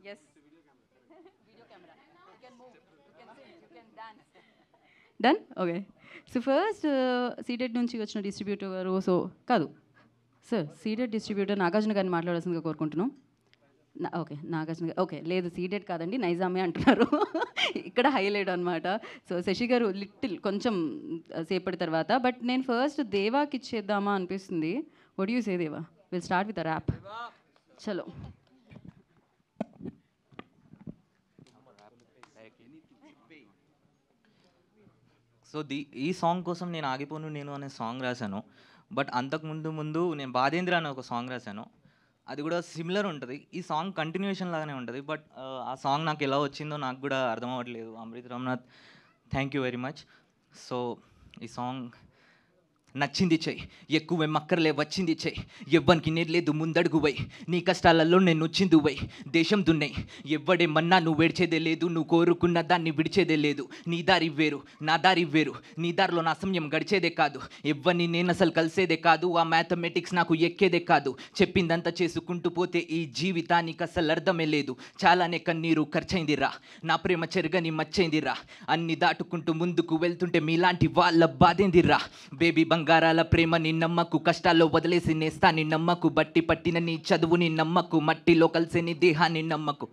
Yes. Video camera. You can move, you can sing, you can dance. Done? Okay. So first ceded నుంచి వచ్చిన distributor గారు so కాదు sir Ceded distributor Nagarjuna గారిని మాట్లాడాల్సిందిగా కోరుకుంటున్నాం. Okay Nagarjuna గారు ఓకే లేదు సీడెడ్ కాదండి నైజామే అంటున్నారు ఇక్కడ హైలైట్ అనమాట. సో శశి గారు లిటిల్ కొంచెం సేపటి తర్వాత బట్ నేను ఫస్ట్ దేవాకి ఇచ్చేద్దామా అనిపిస్తుంది. వాట్ యూ సే దేవా? Will start with a rap. చలో. సో ఈ సాంగ్ కోసం నేను ఆగిపోను నేను అనే సాంగ్ రాశాను. బట్ అంతకు ముందు నేను బాధేంద్ర అనే ఒక సాంగ్ రాశాను. అది కూడా సిమిలర్ ఉంటుంది. ఈ సాంగ్ కంటిన్యూషన్ లాగానే ఉంటుంది. బట్ ఆ సాంగ్ నాకు ఎలా వచ్చిందో నాకు కూడా అర్థం అవ్వట్లేదు. Amrit Ramnath thank you very much. So ఈ సాంగ్ నచ్చింది చెయ్యి ఎక్కువే మక్కర్లే వచ్చింది చెయ్యి ఎవ్వనికి నేర్లేదు ముందడుగువై నీ కష్టాలలో నేను వచ్చిందువై దేశం దున్నై ఎవ్వడేమన్నా నువ్వు వేడ్చేదే లేదు నువ్వు కోరుకున్న దాన్ని విడిచేదే లేదు నీ దారి వేరు నా దారి వేరు నీ దారిలో నా సమయం గడిచేదే కాదు ఎవ్వని నేను అసలు కలిసేదే కాదు ఆ మ్యాథమెటిక్స్ నాకు ఎక్కేదే కాదు చెప్పిందంతా చేసుకుంటూ పోతే ఈ జీవితానికి అసలు అర్థమే లేదు చాలానే కన్నీరు ఖర్చయిందిరా నా ప్రేమ చెరగని మచ్చైందిరా అన్ని దాటుకుంటూ ముందుకు వెళ్తుంటే మీలాంటి వాళ్ళ బాధేందిరా బేబీ బంగారాల ప్రేమని నమ్మకు కష్టాల్లో వదిలేసి నేస్తాని నమ్మకు బట్టి పట్టిన నీ చదువుని నమ్మకు మట్టిలో కలిసే నీ దేహాన్ని నమ్మకు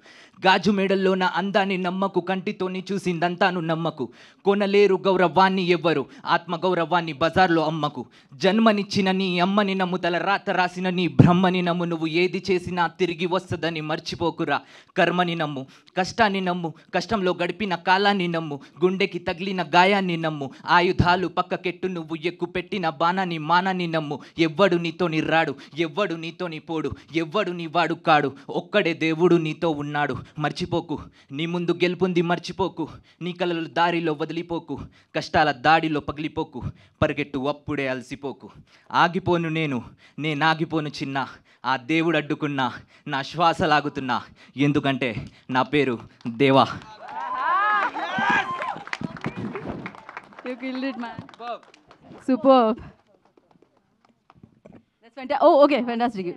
గాజు మేడల్లో నా అందాన్ని నమ్మకు కంటితోని చూసిందంతాను నమ్మకు కొనలేరు గౌరవాన్ని ఎవ్వరు ఆత్మగౌరవాన్ని బజార్లో అమ్మకు జన్మనిచ్చిన నీ అమ్మని నమ్ము తల రాత రాసిన నీ బ్రహ్మని నమ్ము నువ్వు ఏది చేసినా తిరిగి వస్తుందని మర్చిపోకురా కర్మని నమ్ము కష్టాన్ని నమ్ము కష్టంలో గడిపిన కాలాన్ని నమ్ము గుండెకి తగిలిన గాయాన్ని నమ్ము ఆయుధాలు పక్కకెట్టు నువ్వు ఎక్కు పెట్టిన బాణాన్ని మానాన్ని నమ్ము ఎవ్వడు నీతోని రాడు ఎవ్వడు నీతోని పోడు ఎవ్వడు నీ వాడు కాడు ఒక్కడే దేవుడు నీతో ఉన్నాడు మర్చిపోకు నీ ముందు గెలుపుంది మర్చిపోకు నీ కలలు దారిలో వదిలిపోకు కష్టాల దాడిలో పగిలిపోకు పరిగెట్టు అప్పుడే అలసిపోకు ఆగిపోను నేనాగిపోను చిన్న ఆ దేవుడు అడ్డుకున్నా నా శ్వాస లాగుతున్నా ఎందుకంటే నా పేరు దేవా. You killed it, man. Superb. That's fantastic. Oh, okay, fantastic.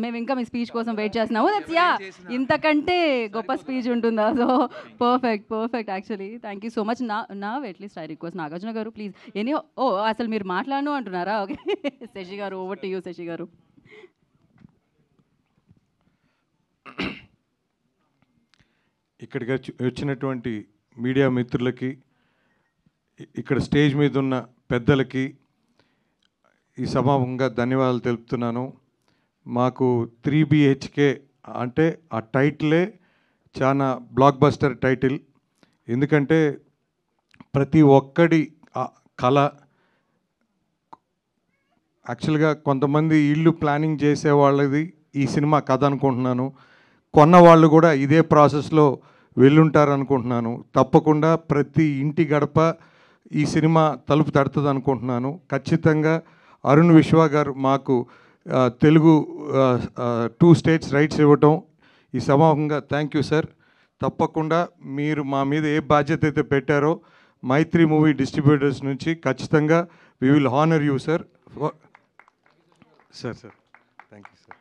మేము ఇంకా మీ స్పీచ్ కోసం వెయిట్ చేస్తున్నాము. దట్స్ యా ఇంతకంటే గొప్ప స్పీచ్ ఉంటుందా? So perfect actually. Thank you so much. నా అట్లీస్ట్ ఐ రిక్వెస్ట్ నాగార్జున గారు ప్లీజ్ ఎనీ అసలు మీరు మాట్లాడను అంటున్నారా? ఓకే శశి గారు ఓవర్ టు యూ. శశి గారు ఇక్కడికి వచ్చినటువంటి మీడియా మిత్రులకి ఇక్కడ స్టేజ్ మీద ఉన్న పెద్దలకి ఈ సభాముఖంగా ధన్యవాదాలు తెలుపుతున్నాను. మాకు 3 BHK అంటే ఆ టైటిలే చాలా బ్లాక్ బస్టర్ టైటిల్. ఎందుకంటే ప్రతి ఒక్కడి కళ యాక్చువల్గా కొంతమంది ఇల్లు ప్లానింగ్ చేసే వాళ్ళది ఈ సినిమా కథ అనుకుంటున్నాను. కొన్న వాళ్ళు కూడా ఇదే ప్రాసెస్లో వెళ్ళుంటారు అనుకుంటున్నాను. తప్పకుండా ప్రతి ఇంటి గడప ఈ సినిమా తలుపు తడుతుంది అనుకుంటున్నాను. ఖచ్చితంగా అరుణ్ విశ్వ గారు మాకు తెలుగు 2 స్టేట్స్ రైట్స్ ఇవ్వటం ఈ సమాపంగా థ్యాంక్ యూ సార్. తప్పకుండా మీరు మా మీద ఏ బాధ్యత అయితే పెట్టారో మైత్రి మూవీ డిస్ట్రిబ్యూటర్స్ నుంచి ఖచ్చితంగా we will honour you sir. Sir thank you sir.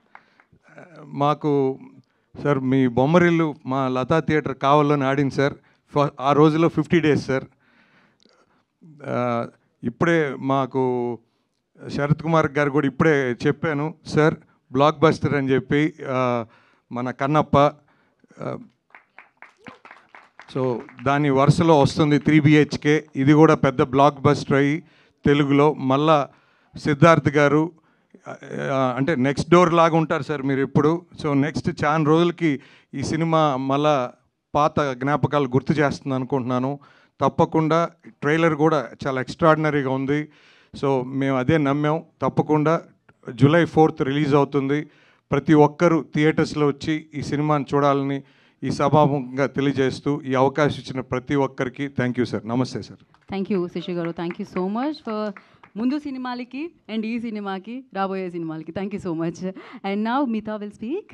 మాకు సార్ మీ బొమ్మరిల్లు మా లతా థియేటర్ కావాలని ఆడింది సార్. ఆ రోజులో 50 days సార్. ఇప్పుడే మాకు శరత్ కుమార్ గారు కూడా ఇప్పుడే చెప్పాను సార్ బ్లాక్ బస్టర్ అని చెప్పి మన కన్నప్ప. సో దాని వరుసలో వస్తుంది 3 BHK. ఇది కూడా పెద్ద బ్లాక్ బస్టర్ అయ్యి తెలుగులో మళ్ళా సిద్ధార్థ్ గారు అంటే నెక్స్ట్ డోర్ లాగా ఉంటారు సార్ మీరు ఇప్పుడు. సో నెక్స్ట్ చాలా రోజులకి ఈ సినిమా మళ్ళా పాత జ్ఞాపకాలు గుర్తు చేస్తుంది అనుకుంటున్నాను. తప్పకుండా ట్రైలర్ కూడా చాలా ఎక్స్ట్రాడినరీగా ఉంది. సో మేము అదే నమ్మాం. తప్పకుండా July 4th రిలీజ్ అవుతుంది. ప్రతి ఒక్కరూ థియేటర్స్లో వచ్చి ఈ సినిమాని చూడాలని ఈ సభాముఖంగా తెలియజేస్తూ ఈ అవకాశం ఇచ్చిన ప్రతి ఒక్కరికి థ్యాంక్ యూ సార్. నమస్తే సార్. థ్యాంక్ యూ శశి గారు. Thank you so much for ముందు సినిమాలకి అండ్ ఈ సినిమాకి రాబోయే సినిమాలకి thank you so much. And now Mita will speak.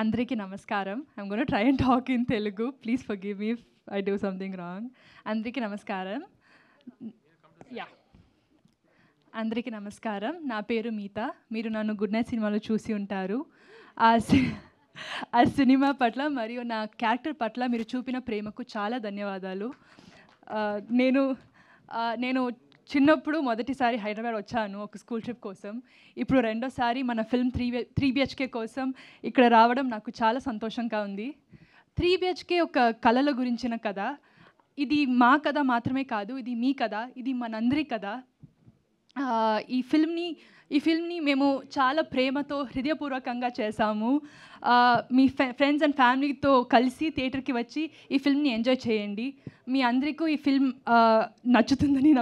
అందరికీ నమస్కారం. I'm gonna try and talk in Telugu. Please forgive me if I do something wrong. అందరికీ నమస్కారం. యా అందరికీ నమస్కారం. నా పేరు మీత. మీరు నన్ను గుడ్ నైట్ సినిమాలో చూసి ఉంటారు. ఆ సినిమా పట్ల మరియు నా క్యారెక్టర్ పట్ల మీరు చూపిన ప్రేమకు చాలా ధన్యవాదాలు. నేను చిన్నప్పుడు మొదటిసారి హైదరాబాద్ వచ్చాను ఒక స్కూల్ ట్రిప్ కోసం. ఇప్పుడు రెండోసారి మన ఫిల్మ్ 3 BHK కోసం ఇక్కడ రావడం నాకు చాలా సంతోషంగా ఉంది. 3 BHK ఒక కళల గురించిన కథ. ఇది మా కథ మాత్రమే కాదు, ఇది మీ కథ, ఇది మనందరి కథ. ఈ ఫిల్మ్ని మేము చాలా ప్రేమతో హృదయపూర్వకంగా చేశాము. మీ ఫ్రెండ్స్ అండ్ ఫ్యామిలీతో కలిసి థియేటర్కి వచ్చి ఈ ఫిల్మ్ని ఎంజాయ్ చేయండి. మీ అందరికీ ఈ ఫిల్మ్ నచ్చుతుందని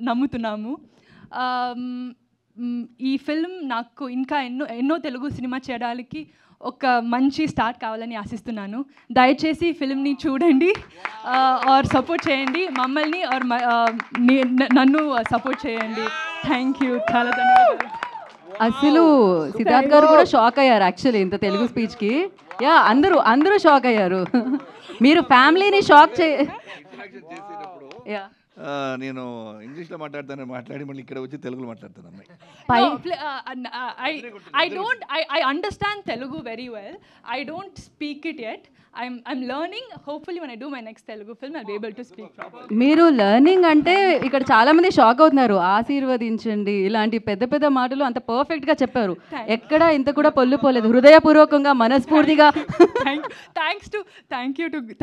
నమ్ముతున్నాము. ఈ ఫిల్మ్ నాకు ఇంకా ఎన్నో తెలుగు సినిమా చేయడానికి ఒక మంచి స్టార్ట్ కావాలని ఆశిస్తున్నాను. దయచేసి ఫిల్మ్ని చూడండి ఆర్ సపోర్ట్ చేయండి, మమ్మల్ని ఆర్ నన్ను సపోర్ట్ చేయండి. థ్యాంక్ యూ, చాలా ధన్యవాదాలు. అసలు సిద్ధార్థ్ గారు కూడా షాక్ అయ్యారు యాక్చువల్లీ ఇంత తెలుగు స్పీచ్కి. యా, అందరూ షాక్ అయ్యారు. మీరు ఫ్యామిలీని షాక్ నేను ఇంగ్లీష్లో మాట్లాడి మళ్ళీ ఇక్కడ వచ్చి తెలుగులో మాట్లాడుతాను అమ్మాయి. I understand Telugu very well. I don't speak it yet. I'm learning. Hopefully when I do my next Telugu film I'll be able to speak properly. మీరు లెర్నింగ్ అంటే ఇక్కడ చాలా మంది షాక్ అవుతున్నారు. ఆశీర్వదించండి ఇలాంటి పెద్ద పెద్ద మాటలు అంత పర్ఫెక్ట్గా చెప్పారు. ఎక్కడ ఇంత కూడా పొల్లు పోలేదు. హృదయపూర్వకంగా మనస్ఫూర్తిగా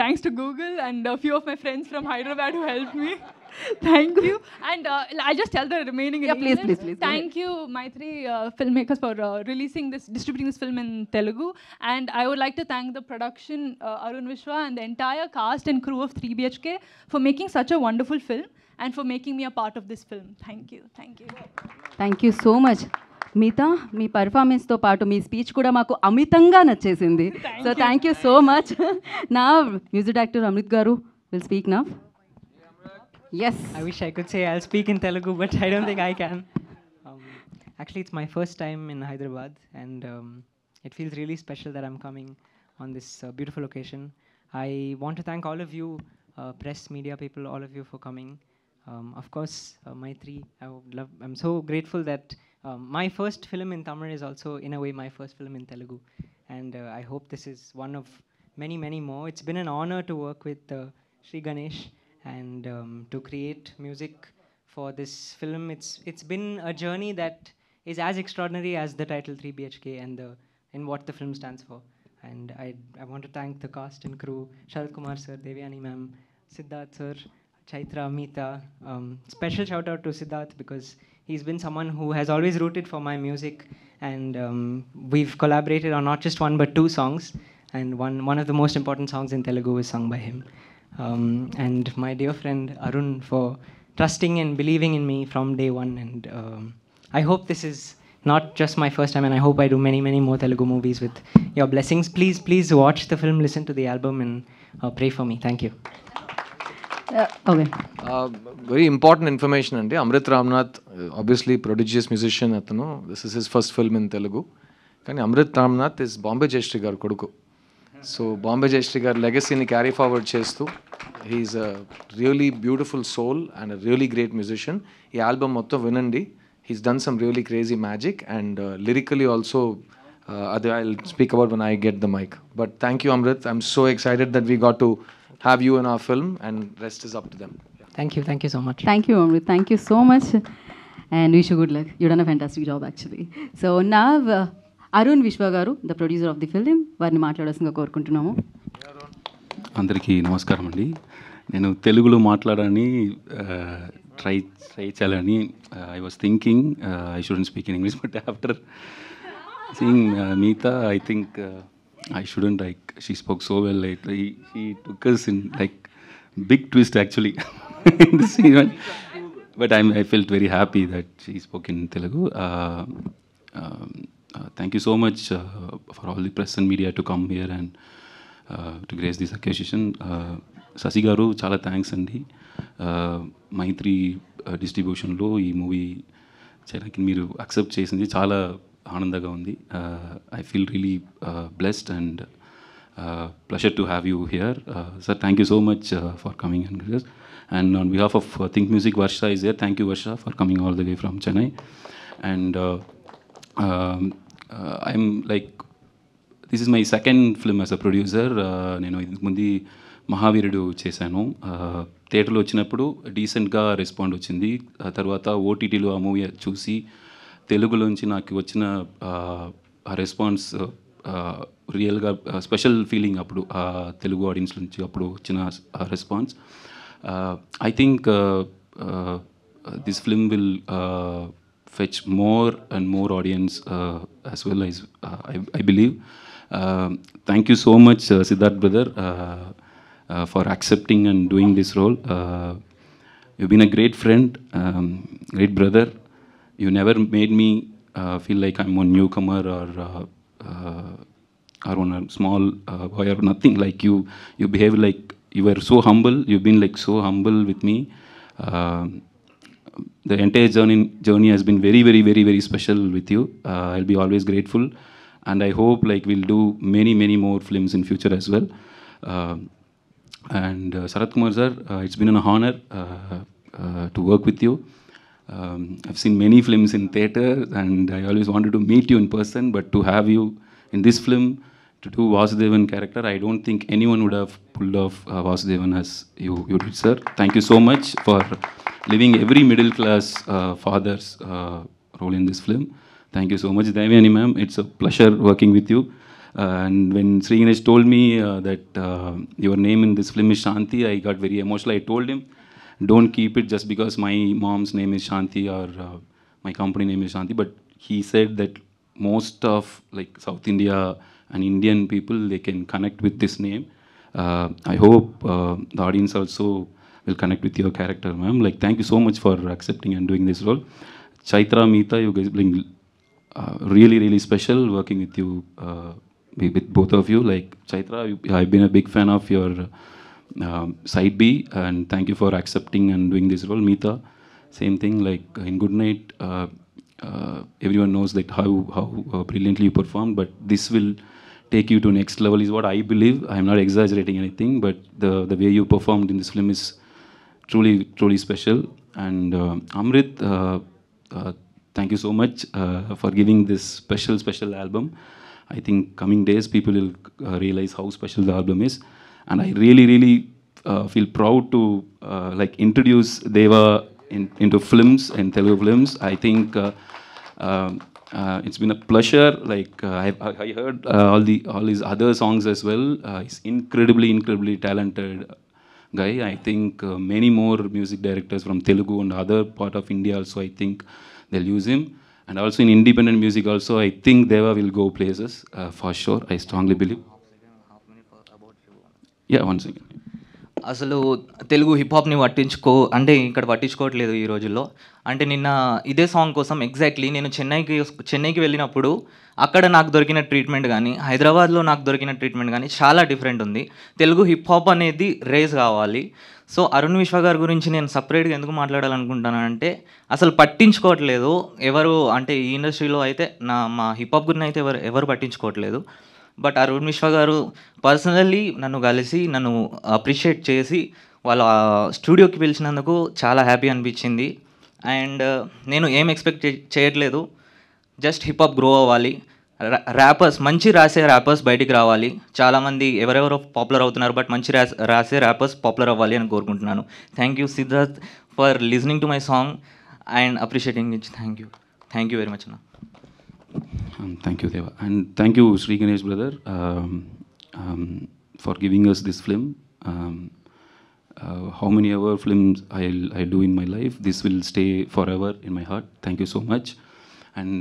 thanks to Google and a few of my friends from Hyderabad who helped me. Thank you. And I'll just tell the remaining. Yeah, please. Thank you, Maitri filmmakers, for distributing this film in Telugu. And I would like to thank the production, Arun Vishwa, and the entire cast and crew of 3 BHK for making such a wonderful film and for making me a part of this film. Thank you so much. మిగతా మీ పర్ఫార్మెన్స్తో పాటు మీ speech కూడా మాకు అమితంగా నచ్చేసింది. So thank you so much. నా music director Amrit గారు will speak now. Yes. I wish I could say I'll speak in Telugu, but I don't think I can. Actually, it's my first time in Hyderabad, and it feels really special that I'm coming on this beautiful occasion. I want to thank all of you, press, media people, all of you for coming. Of course, Maitri, I'm so grateful that my first film in Tamil is also, in a way, my first film in Telugu. And I hope this is one of many, many more. It's been an honor to work with Sri Ganesh and to create music for this film. It's been a journey that is as extraordinary as the title 3 BHK and what the film stands for. And I want to thank the cast and crew, Sharat Kumar sir, Devyani ma'am, Siddharth sir, Chaitra, Meeta. Special shout out to Siddharth because he's been someone who has always rooted for my music, and we've collaborated on not just one but 2 songs, and one of the most important songs in Telugu is sung by him. And my dear friend Arun for trusting and believing in me from day one, and I hope this is not just my first time, and I hope I do many, many more Telugu movies with your blessings. Please watch the film, listen to the album, and pray for me. Thank you. Okay. Very important information andi. Amrit Ramnath, obviously prodigious musician atanu. This is his first film in Telugu. Kani Amrit Ramnath is Bombay Jayashree garu koduku. So Bombay Jayashree garu legacy ni carry forward chestu. He is a really beautiful soul and a really great musician. Ee album mottham vinandi. He's done some really crazy magic, and lyrically also I'll speak about when I get the mic. But thank you, Amrit. I'm so excited that we got to have you in our film, and rest is up to them. Thank you so much. Thank you, Amrit. Thank you so much, and wish you good luck. You've done a fantastic job actually. So now Arun Vishwa garu, the producer of the film, వారిని మాట్లాడాల్సిందిగా కోరుకుంటున్నాము. అందరికీ నమస్కారం అండి. నేను తెలుగులో మాట్లాడాలని try చేయాలని I was thinking I shouldn't speak in English, but after seeing Meeta, I think I shouldn't, like, she spoke so well. Like, he took us in, like, big twist actually in this event. But I felt very happy that she spoke in Telugu. Thank you so much for all the press and media to come here and to grace this occasion. Sasi garu, chala thanks andi. Maitri distributionలో ఈ movie చేయడానికి మీరు accept చేసింది చాలా ఆనందంగా ఉంది. I feel really blessed, and Pleasure to have you here. Sir, thank you so much for coming and with us. And on behalf of Think Music, Varsha is there. Thank you, Varsha, for coming all the way from Chennai. And I'm like, this is my second film as a producer. నేను ఇంతకు ముందు మహావీరుడు చేశాను. థియేటర్లో వచ్చినప్పుడు డీసెంట్గా respond వచ్చింది. ఆ తర్వాత ఓటీటీలో ఆ మూవీ చూసి తెలుగులోంచి నాకు వచ్చిన ఆ రెస్పాన్స్ రియల్గా స్పెషల్ ఫీలింగ్ అప్పుడు తెలుగు ఆడియన్స్ నుంచి అప్పుడు వచ్చిన response. I think this film will fetch more and more audience as well as I believe. Thank you so much, Siddharth brother, for accepting and doing this role. You've been a great friend, great brother. You never made me feel like I'm a newcomer or on a small boy or nothing. Like you behave like you were so humble. You've been like so humble with me. The entire journey has been very, very, very, very special with you. I'll be always grateful, and I hope like we'll do many, many more films in future as well. And Sarath Kumar sir, it's been an honor to work with you. I've seen many films in theatre, and I always wanted to meet you in person, but to have you in this film, to do Vasudevan character, I don't think anyone would have pulled off Vasudevan as you did, sir. Thank you so much for living every middle class father's role in this film. Thank you so much, Devyani ma'am. It's a pleasure working with you. And when Sri Ganesh told me that your name in this film is Shanti, I got very emotional. I told him, don't keep it just because my mom's name is Shanti or my company name is Shanti. But he said that most of like South India and Indian people, they can connect with this name. I hope the audience also will connect with your character, ma'am. Like, thank you so much for accepting and doing this role. Chaitra, Meeta, you guys bring really, really special working with you, with both of you. Like, Chaitra, I've been a big fan of your Side B, and thank you for accepting and doing this role. Meeta, same thing. Like, in Good Night, everyone knows like how brilliantly you performed, but this will take you to next level is what I believe. I'm not exaggerating anything, but the way you performed in this film is truly, truly special. And Amrit, thank you so much for giving this special album. I think coming days people will realize how special the album is, and I really, really feel proud to like introduce Deva into films and Telugu films. I think it's been a pleasure. Like I heard all his other songs as well. He's incredibly talented guy. I think many more music directors from Telugu and other part of India also, I think they'll use him. And also in independent music also, I think Deva will go places for sure. I strongly believe. Yeah, one second. అసలు Telugu hip హాప్ని అంటే ఇక్కడ పట్టించుకోవట్లేదు ఈ రోజుల్లో. అంటే నిన్న ఇదే song కోసం ఎగ్జాక్ట్లీ నేను చెన్నైకి వెళ్ళినప్పుడు అక్కడ నాకు దొరికిన ట్రీట్మెంట్ కానీ హైదరాబాద్లో నాకు దొరికిన ట్రీట్మెంట్ కానీ చాలా డిఫరెంట్ ఉంది. తెలుగు హిప్ హాప్ అనేది రేజ్ కావాలి. సో అరుణ్ విశ్వ గారి గురించి నేను సపరేట్గా ఎందుకు మాట్లాడాలనుకుంటానంటే అసలు పట్టించుకోవట్లేదు ఎవరు. అంటే ఈ ఇండస్ట్రీలో అయితే మా హిప్ హాప్ గురించి అయితే ఎవరు పట్టించుకోవట్లేదు. బట్ అరుణ్ విశ్వ గారు పర్సనల్లీ నన్ను కలిసి నన్ను అప్రిషియేట్ చేసి వాళ్ళ స్టూడియోకి పిలిచినందుకు చాలా హ్యాపీ అనిపించింది. అండ్ నేను ఏం ఎక్స్పెక్ట్ చేయట్లేదు, జస్ట్ హిప్ హాప్ గ్రో అవ్వాలి, ర్యాపర్స్ మంచి రాసే ర్యాపర్స్ బయటికి రావాలి. చాలామంది ఎవరెవరో పాపులర్ అవుతున్నారు, బట్ మంచి రాసే ర్యాపర్స్ పాపులర్ అవ్వాలి అని కోరుకుంటున్నాను. Thank you Siddharth for listening to my song and appreciating it. Thank you very much అన్న. Thank you, Deva. And thank you, Sri Ganesh brother, for giving us this film. How many ever films I'll do in my life, this will stay forever in my heart. Thank you so much. And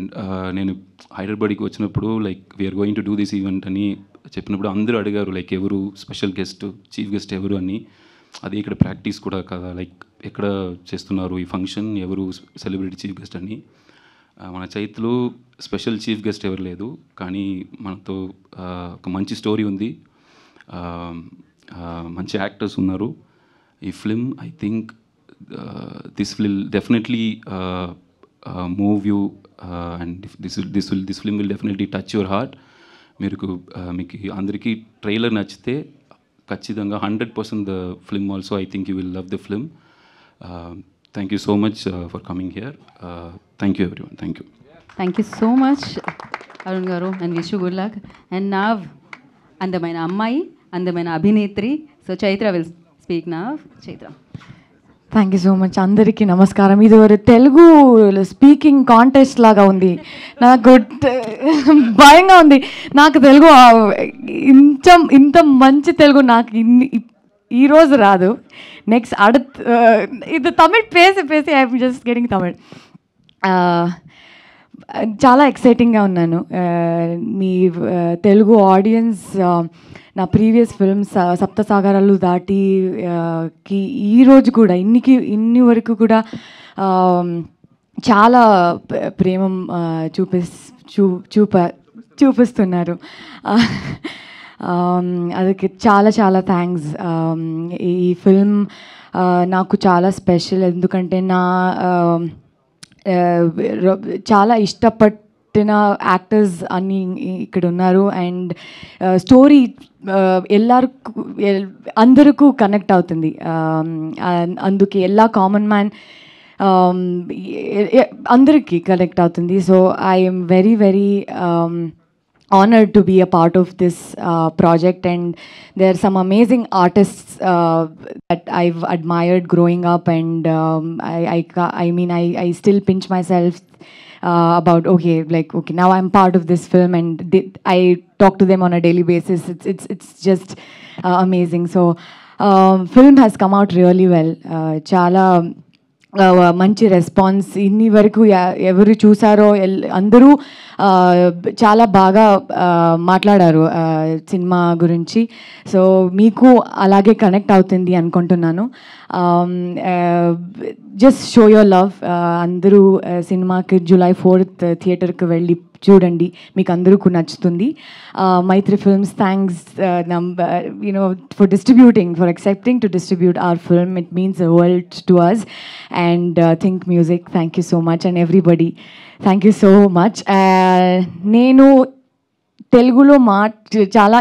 నేను హైదరాబాద్కి వచ్చినప్పుడు like we're going to do this event అని చెప్పినప్పుడు అందరూ అడిగారు like ఎవరు special guest, chief guest ఎవరు అని. అది ఇక్కడ ప్రాక్టీస్ కూడా కదా, లైక్ ఎక్కడ చేస్తున్నారు ఈ ఫంక్షన్, ఎవరు సెలబ్రిటీ చీఫ్ గెస్ట్ అని. మన చైత్రలో స్పెషల్ చీఫ్ గెస్ట్ ఎవరు లేదు, కానీ మనతో ఒక మంచి స్టోరీ ఉంది, మంచి యాక్టర్స్ ఉన్నారు. ఈ film I think this will definitely move you and this film will definitely touch your heart. మీకు అందరికీ ట్రైలర్ నచ్చితే ఖచ్చితంగా 100% the film also I think you will love the film. Thank you so much for coming here. Thank you everyone. Thank you. Thank you so much Arun గారు and wish you good luck. And నా అందమైన అమ్మాయి, అందమైన అభినేత్రి, so Chaitra will speak నా. Chaitra. Thank you so much. అందరికీ నమస్కారం. ఇది ఒక తెలుగు స్పీకింగ్ కాంటెస్ట్ లాగా ఉంది. నాకు భయంగా ఉంది. నాకు తెలుగు ఇంత మంచి తెలుగు నాకు ఈరోజు రాదు. నెక్స్ట్ ఇది తమిళ్ పేసి ఐఎమ్ జస్ట్ గెటింగ్ తమిళ్. చాలా ఎక్సైటింగ్గా ఉన్నాను. మీ తెలుగు ఆడియన్స్ నా ప్రీవియస్ ఫిల్మ్స్ సప్తసాగరాలు దాటి కి ఈరోజు కూడా ఇన్ని వరకు కూడా చాలా ప్రేమ చూపిస్తున్నారు. ಅದಕ್ಕೆ చాలా థ్యాంక్స్. ఈ ఫిల్మ్ నాకు చాలా స్పెషల్, ఎందుకంటే నా చాలా ఇష్టపట్టిన యాక్టర్స్ అన్నీ ఇక్కడ ఉన్నారు. అండ్ స్టోరీ అందరికీ కనెక్ట్ అవుతుంది. అందుకే ఎలా కామన్ మ్యాన్ అందరికీ కనెక్ట్ అవుతుంది. So I'm very honored to be a part of this project, and there are some amazing artists that I've admired growing up, and I still pinch myself about okay, now I'm part of this film, and I talk to them on a daily basis. It's just amazing. So film has come out really well. Chala మంచి response. ఇన్ని వరకు ఎవరు చూసారో అందరూ చాలా బాగా మాట్లాడారు cinema గురించి. సో మీకు అలాగే కనెక్ట్ అవుతుంది అనుకుంటున్నాను. Just show your love. అందరూ సినిమాకి July 4th థియేటర్కి వెళ్ళి చూడండి, మీకు అందరికీ నచ్చుతుంది. Mythri films, thanks for distributing, for accepting to distribute our film. It means the world to us. And Think Music, thank you so much, and everybody, thank you so much. నేను తెలుగులో చాలా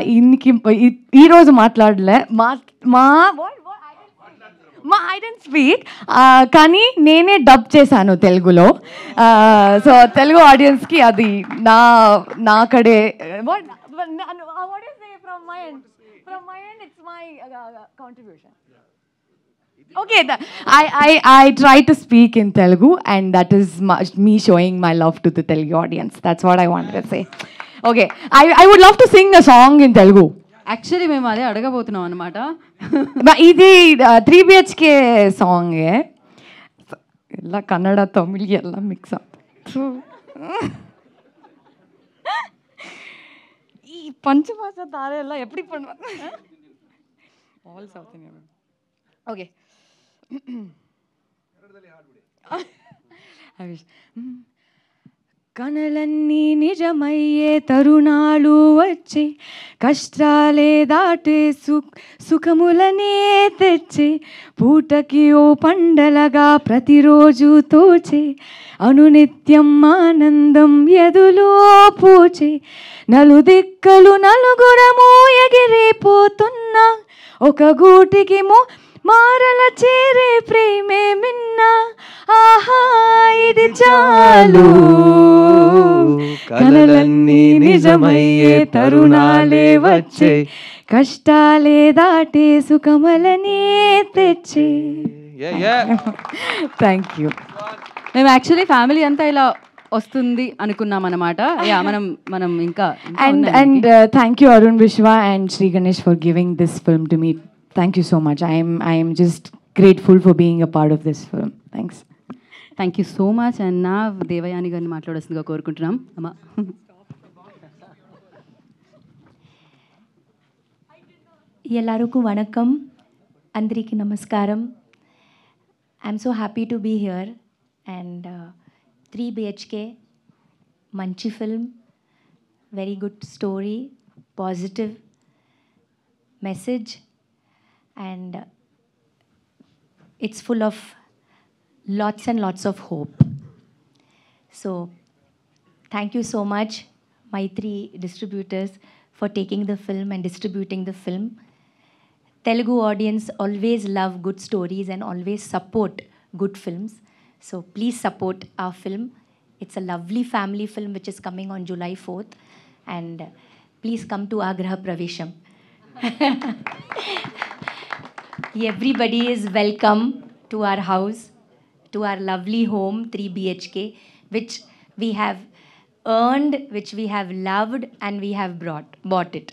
ఈరోజు మాట్లాడలే. ఐ డోంట్ స్పీక్, కానీ నేనే dub చేశాను తెలుగులో. So Telugu ఆడియన్స్కి అది నాకడే from my end it's my contribution. Okay, I try to speak in Telugu, and that is me showing my love to the Telugu audience. That's what I wanted to say. Okay, I would love to sing a song in Telugu. Actually మేము అదే అడగబోతున్నాం అనమాట. ఇది 3 BHK song. ಎಲ್ಲ ಕನ್ನಡ ತಮಿಳ್ ಎಲ್ಲ mix ಆಗ್ತದೆ. ಈ ಪಂಚಭಾಷ ತಾರೆ ಎಲ್ಲ ಎಪ್ಪಡಿ பண்ணுவாங்க? All south Indian. ಓಕೆ, కనలన్నీ నిజమయ్యే తరుణాలు వచ్చే, కష్టాలే దాటే సుఖములనే తెచ్చే, పూటకి ఓ పండలగా ప్రతిరోజు తోచే, అనునిత్యం ఆనందం ఎదులో పూచే, నలుదిక్కలు నలుగురము ఎగిరిపోతున్నా, ఒక గూటికి మారల చేరే ప్రేమే మిన్నా, ఆహా ఇది చాలు, కలలన్నీ నిజమయ్యే తరుణాలే వచ్చే, కష్టాలే దాటే సుఖములనే తెచ్చే. Thank you. మేము యాక్చువల్లీ ఫ్యామిలీ అంతా ఇలా వస్తుంది అనుకున్నాం అనమాట. మనం ఇంకా and thank you Arun Vishwa and Sri Ganesh for giving this film to me. Thank you so much. I am just grateful for being a part of this film. Thanks. Thank you so much. And నా దేవయాని గారిని మాట్లాడాల్సిందిగా కోరుకుంటున్నాం. అమ్మా, ಎಲ್ಲರಿಗೂ ವಣಕಂ, ಅಂದ್ರಿಕಿ ನಮಸ್ಕಾರಂ. I am so happy to be here. And 3 BHK మంచి film, very good story, positive message, and it's full of lots and lots of hope. So thank you so much. my 3 distributors for taking the film and distributing the film. Telugu audience always love good stories and always support good films. So please support our film. It's a lovely family film which is coming on July 4th. And please come to our Graha Pravesham. Everybody is welcome to our house, to our lovely home, 3 BHK, which we have earned, which we have loved, and we have bought it.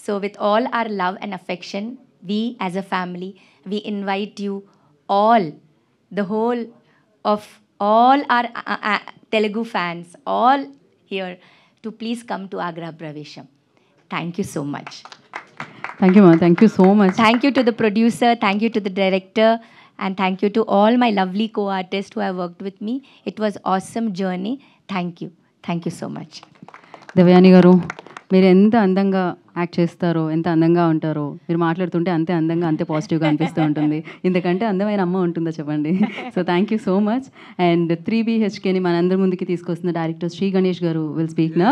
So with all our love and affection, we as a family, we invite you all, the whole of all our Telugu fans, all here, to please come to Agra Pravesham. Thank you so much. Thank you, ma. Thank you so much. Thank you to the producer, thank you to the director, and thank you to all my lovely co-artists who have worked with me. It was awesome journey. Thank you. Thank you so much. Devayani garu, మీరు ఎంత అందంగా act చేస్తారో, ఎంత అందంగా ఉంటారో, మీరు మాట్లాడుతుంటే అంతే అందంగా, అంతే పాజిటివ్గా అనిపిస్తూ ఉంటుంది. ఇంతకంటే అందమైన అమ్మ ఉంటుందో చెప్పండి. So thank you so much. And 3 BHKని మనందరి ముందుకి తీసుకొస్తున్న డైరెక్టర్ శ్రీ గణేష్ గారు విల్ స్పీక్ నా.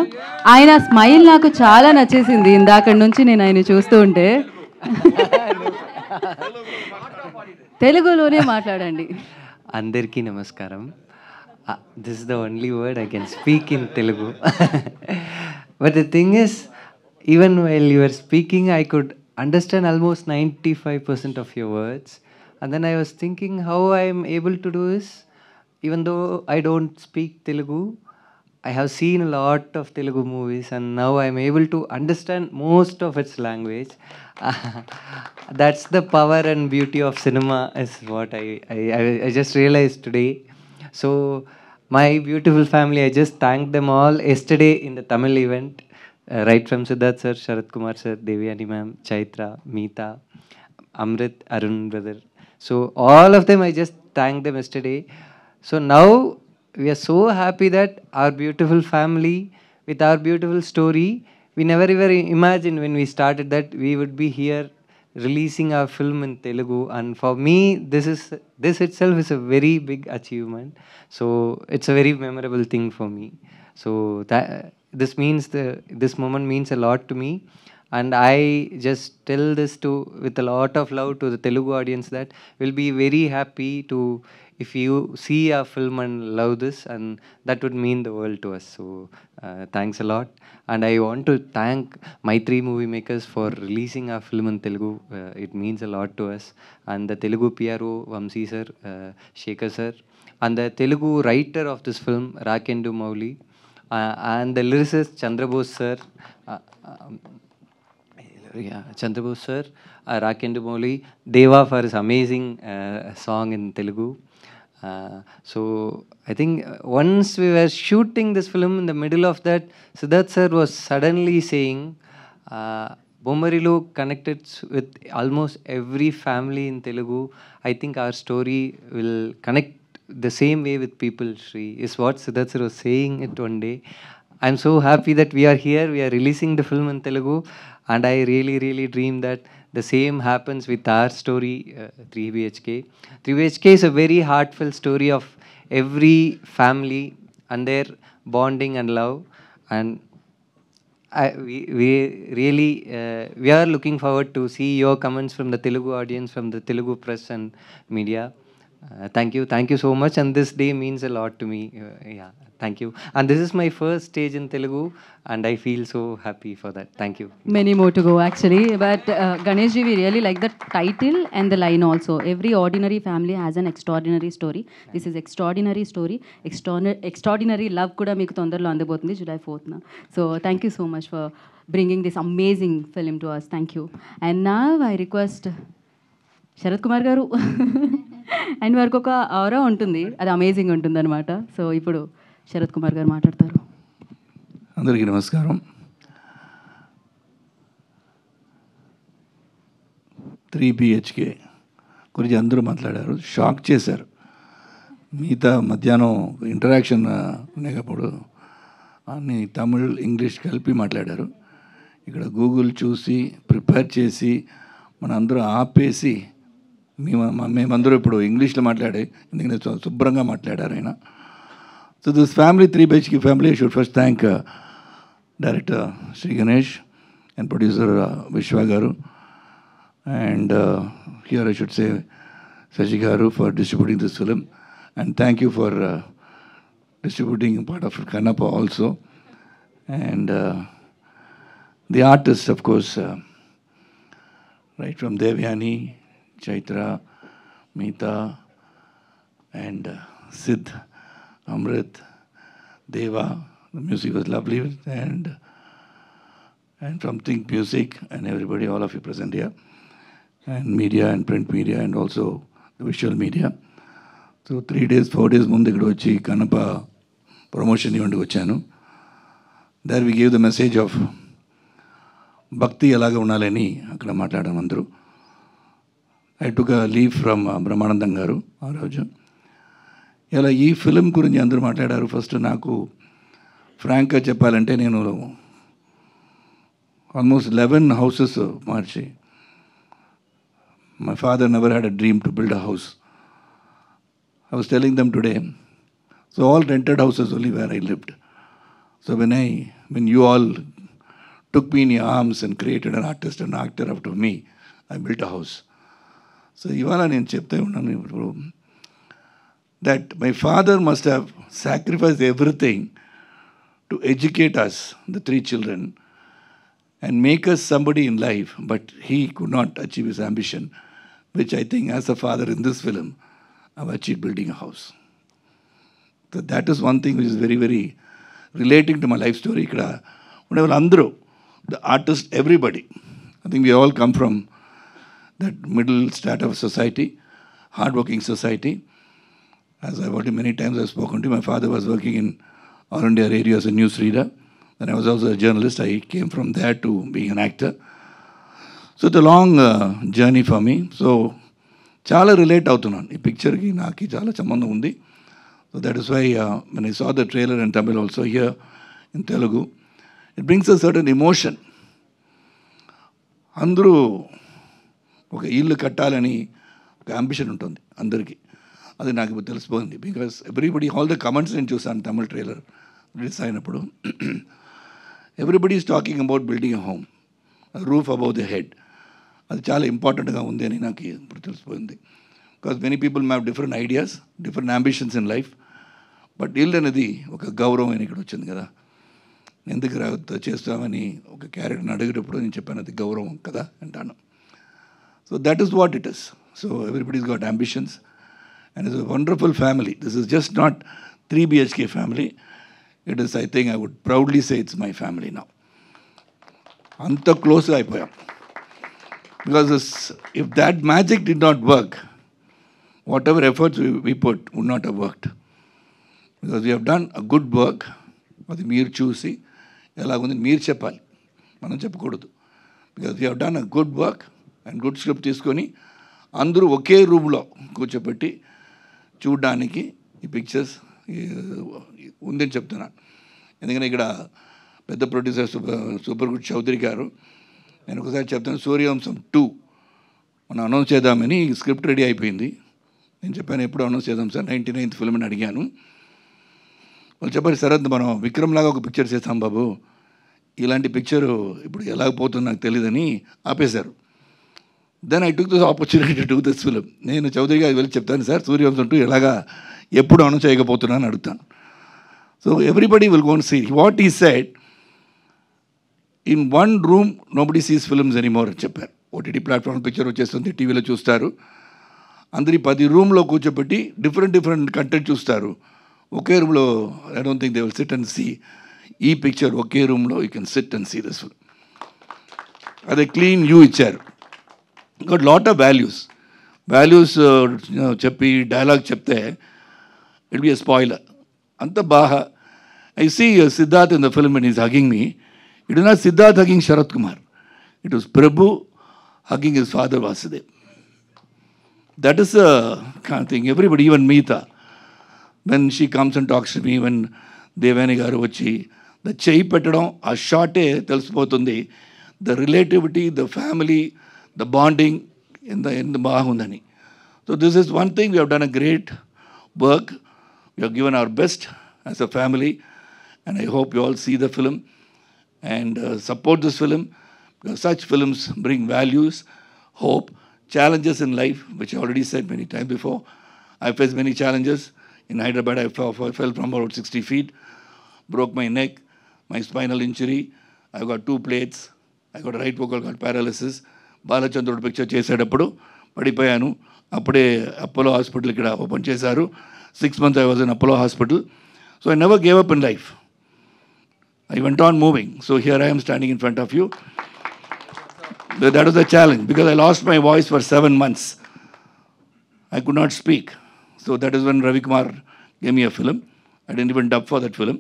ఆయన స్మైల్ నాకు చాలా నచ్చేసింది ఇందాక నుంచి నేను ఆయన చూస్తూ ఉంటే. తెలుగులోనే మాట్లాడండి. అందరికీ నమస్కారం. This is the only word I can speak in Telugu. But the thing is, even while you were speaking, I could understand almost 95% of your words. And then I was thinking how I am able to do this. Even though I don't speak Telugu, I have seen a lot of Telugu movies, and now I am able to understand most of its language. That's the power and beauty of cinema, is what I just realized today. So my beautiful family, I just thanked them all yesterday in the Tamil event, right from Siddharth sir, Sharat Kumar sir, Devyani ma'am, Chaitra, Meeta, Amrit, Arun brother. So all of them, I just thanked them yesterday. So now we are so happy that our beautiful family with our beautiful story, we never ever imagined when we started that we would be here releasing our film in Telugu. And for me, this itself is a very big achievement. So it's a very memorable thing for me. So this moment means a lot to me. And I just tell this with a lot of love to the Telugu audience that we'll be very happy to if you see our film and love this, and that would mean the world to us. So thanks a lot. And I want to thank my 3 movie makers for releasing our film in Telugu. It means a lot to us. And the Telugu PRO, Vamsi sir, Shekhar sir, and the Telugu writer of this film, Rakendu Mouli, and the lyricist, Chandrabose sir, Chandrabose sir, Rakendu Mouli, Deva for his amazing song in Telugu. So I think once we were shooting this film, in the middle of that, Siddharth sir was suddenly saying, Bommarilu connected with almost every family in Telugu. I think our story will connect the same way with people, Shri, is what Siddharth sir was saying it one day. I'm so happy that we are here, we are releasing the film in Telugu, and I really, really dream that the same happens with our story, 3 BHK. 3 BHK is a very heartfelt story of every family and their bonding and love. And we really we are looking forward to see your comments from the Telugu audience, from the Telugu press and media. Thank you so much. And this day means a lot to me. Yeah, thank you. And this is my first stage in Telugu, and I feel so happy for that. Thank you. Many more to go actually, but Ganesh ji, we really like the title and the line also. Every ordinary family has an extraordinary story. This is extraordinary story. Extraordinary love kuda meeku tondharlo andabotundi July 4th na. So thank you so much for bringing this amazing film to us. Thank you. And now I request Sharat Kumar garu and వారికి ఒక ఆరా ఉంటుంది, అది amazing ఉంటుంది అనమాట. So ఇప్పుడు శరత్ కుమార్ గారు మాట్లాడతారు. అందరికీ నమస్కారం. 3 BHK గురించి అందరూ మాట్లాడారు, షాక్ చేశారు. మిగతా మధ్యాహ్నం ఇంటరాక్షన్ ఉండేటప్పుడు అన్ని తమిళ్ ఇంగ్లీష్ కలిపి మాట్లాడారు. ఇక్కడ గూగుల్ చూసి ప్రిపేర్ చేసి మన అందరూ ఆపేసి మేమందరూ ఇప్పుడు ఇంగ్లీష్లో మాట్లాడే, ఎందుకంటే శుభ్రంగా మాట్లాడారు ఆయన. So this family 3 BHK family should first thank director Sri Ganesh and producer Vishwa Garu. And here I should say Saji Garu for distributing this film. And thank you for distributing part of Kannappa also. And the artists, of course, right from Devyani, Chaitra, Meeta, and Sid, Amrit, Deva. The music was lovely. And from Think Music and everybody, all of you present here. And media and print media and also the visual media. So 3 days, 4 days ముందు ఇక్కడ వచ్చి Kannappa promotion ఈవెంట్కి వచ్చాను. There we give the message of bhakti ఎలాగ ఉండాలని అక్కడ మాట్లాడాము అందరూ. I took a leave from Brahmanandam garu ఆ రోజు. ఇలా ఈ ఫిలిం గురించి అందరూ మాట్లాడారు. ఫస్ట్ నాకు ఫ్రాంక్గా చెప్పాలంటే నేను almost 11 houses March. My father never had a dream to build a house. I was telling them today, so all rented houses only where I lived. So when you all took me in your arms and created an artist, an actor out of me, I built a house. So ivala nenu chepte unnanu ippudu that my father must have sacrificed everything to educate us, the 3 children, and make us somebody in life, but he could not achieve his ambition, which I think as a father in this film, I've achieved building a house. So that is one thing which is very, very relating to my life story. Whenever Andro, the artist, everybody, I think we all come from that middle strata of society, hardworking society. As I've already many times I've spoken to, my father was working in All India Radio as a news reader. And I was also a journalist. I came from there to being an actor. So it's a long journey for me. So చాలా relate అవుతున్నాను ఈ పిక్చర్కి, నాకు చాలా సంబంధం ఉంది. So that is why when I saw the trailer in Tamil also here in Telugu, it brings a certain emotion. అందరూ ఒక ఇల్లు కట్టాలని ఒక అంబిషన్ ఉంటుంది అందరికీ. అది నాకు ఇప్పుడు తెలిసిపోయింది. Because everybody, all the comments నేను చూసాను తమిళ ట్రైలర్ రిలీజ్ అయినప్పుడు. Everybody is talking about building a home, roof above the head. అది చాలా ఇంపార్టెంట్గా ఉంది అని నాకు ఇప్పుడు తెలిసిపోయింది. Because many people have different ideas, different ambitions in life. But ఇల్లు అనేది ఒక గౌరవం అని ఇక్కడ వచ్చింది కదా. ఎందుకు చేస్తామని ఒక క్యారెక్టర్ని అడిగేటప్పుడు నేను చెప్పాను అది గౌరవం కదా అంటాను. So that is what it is. So everybody's got ambitions and it's a wonderful family. This is just not 3 BHK family. It is, I think I would proudly say it's my family now. అంత క్లోజ్గా అయిపోయాం. Because if that magic did not work, whatever efforts we put would not have worked. Because we have done a good work. అది మీరు చూసి ఎలాగుంది మీరు చెప్పాలి, మనం చెప్పకూడదు. Because we have done a good work and good script తీసుకొని అందరూ ఒకే రూమ్లో కూర్చోబెట్టి చూడడానికి ఈ పిక్చర్స్ ఉందని చెప్తున్నాను. ఎందుకంటే ఇక్కడ పెద్ద ప్రొడ్యూసర్ సూపర్ గుడ్ చౌదరి గారు, నేను ఒకసారి చెప్తాను, సూర్యవంశం 2 మనం అనౌన్స్ చేద్దామని స్క్రిప్ట్ రెడీ అయిపోయింది. నేను చెప్పాను ఎప్పుడు అనౌన్స్ చేద్దాం సార్, 99th ఫిల్మ్ అని అడిగాను. వాళ్ళు చెప్పారు శరత్ మనం విక్రమ్ లాగా ఒక పిక్చర్ చేస్తాం బాబు, ఇలాంటి పిక్చరు ఇప్పుడు ఎలాగ పోతుందో నాకు తెలియదని ఆపేశారు. Then I took this opportunity to do this film. నేను చౌదరి గారికి వెళ్ళి చెప్తాను సార్ సూర్యవంశం 2 ఎలాగా ఎప్పుడు అనౌన్స్ చేయకపోతున్నాను అడుగుతాను. So everybody will go and see what he said. In 1 room nobody sees films anymore అని చెప్పారు. ఓటీటీ ప్లాట్ఫామ్ పిక్చర్ వచ్చేస్తుంది, టీవీలో చూస్తారు. అందరి 10 రూమ్లో కూర్చోబెట్టి డిఫరెంట్ కంటెంట్ చూస్తారు. ఒకే రూమ్లో I don't think they will sit and see ఈ పిక్చర్. ఒకే రూమ్లో you can sit and see this film. అదే క్లీన్ యూ ఇచ్చారు. గట్ లాట్ ఆఫ్ వాల్యూస్ చెప్పి డైలాగ్ చెప్తే ఇట్ బి ఎ స్పాయిలర్. అంత బాగా I see Siddharth in the film and is hugging me. It is not Siddharth hugging Sharath Kumar. It was Prabhu hugging his father Vasudev. That is the kind of thing. Everybody, even Meeta, when she comes and talks to me, when Devani garu vachi, the chai petadam, a short telsipotundi, the relativity, the family, the bonding in the bahundani. So this is one thing we have done a great work. We have given our best as a family, and I hope you all see the film. and support this film, because such films bring values, hope, challenges in life, which I already said many times before. I faced many challenges. In Hyderabad, I fell from about 60 feet, broke my neck, my spinal injury. I got 2 plates. I got a right vocal cord paralysis. Balachandrudu picture చేసేటప్పుడు పడిపోయాను. అప్పుడే Apollo hospital ఇక్కడ open చేశారు. 6 months I was in Apollo Hospital. So I never gave up in life. I went on moving. So here I am standing in front of you. That was a challenge because I lost my voice for 7 months. I could not speak. So that is when Ravi Kumar gave me a film. I didn't even dub for that film.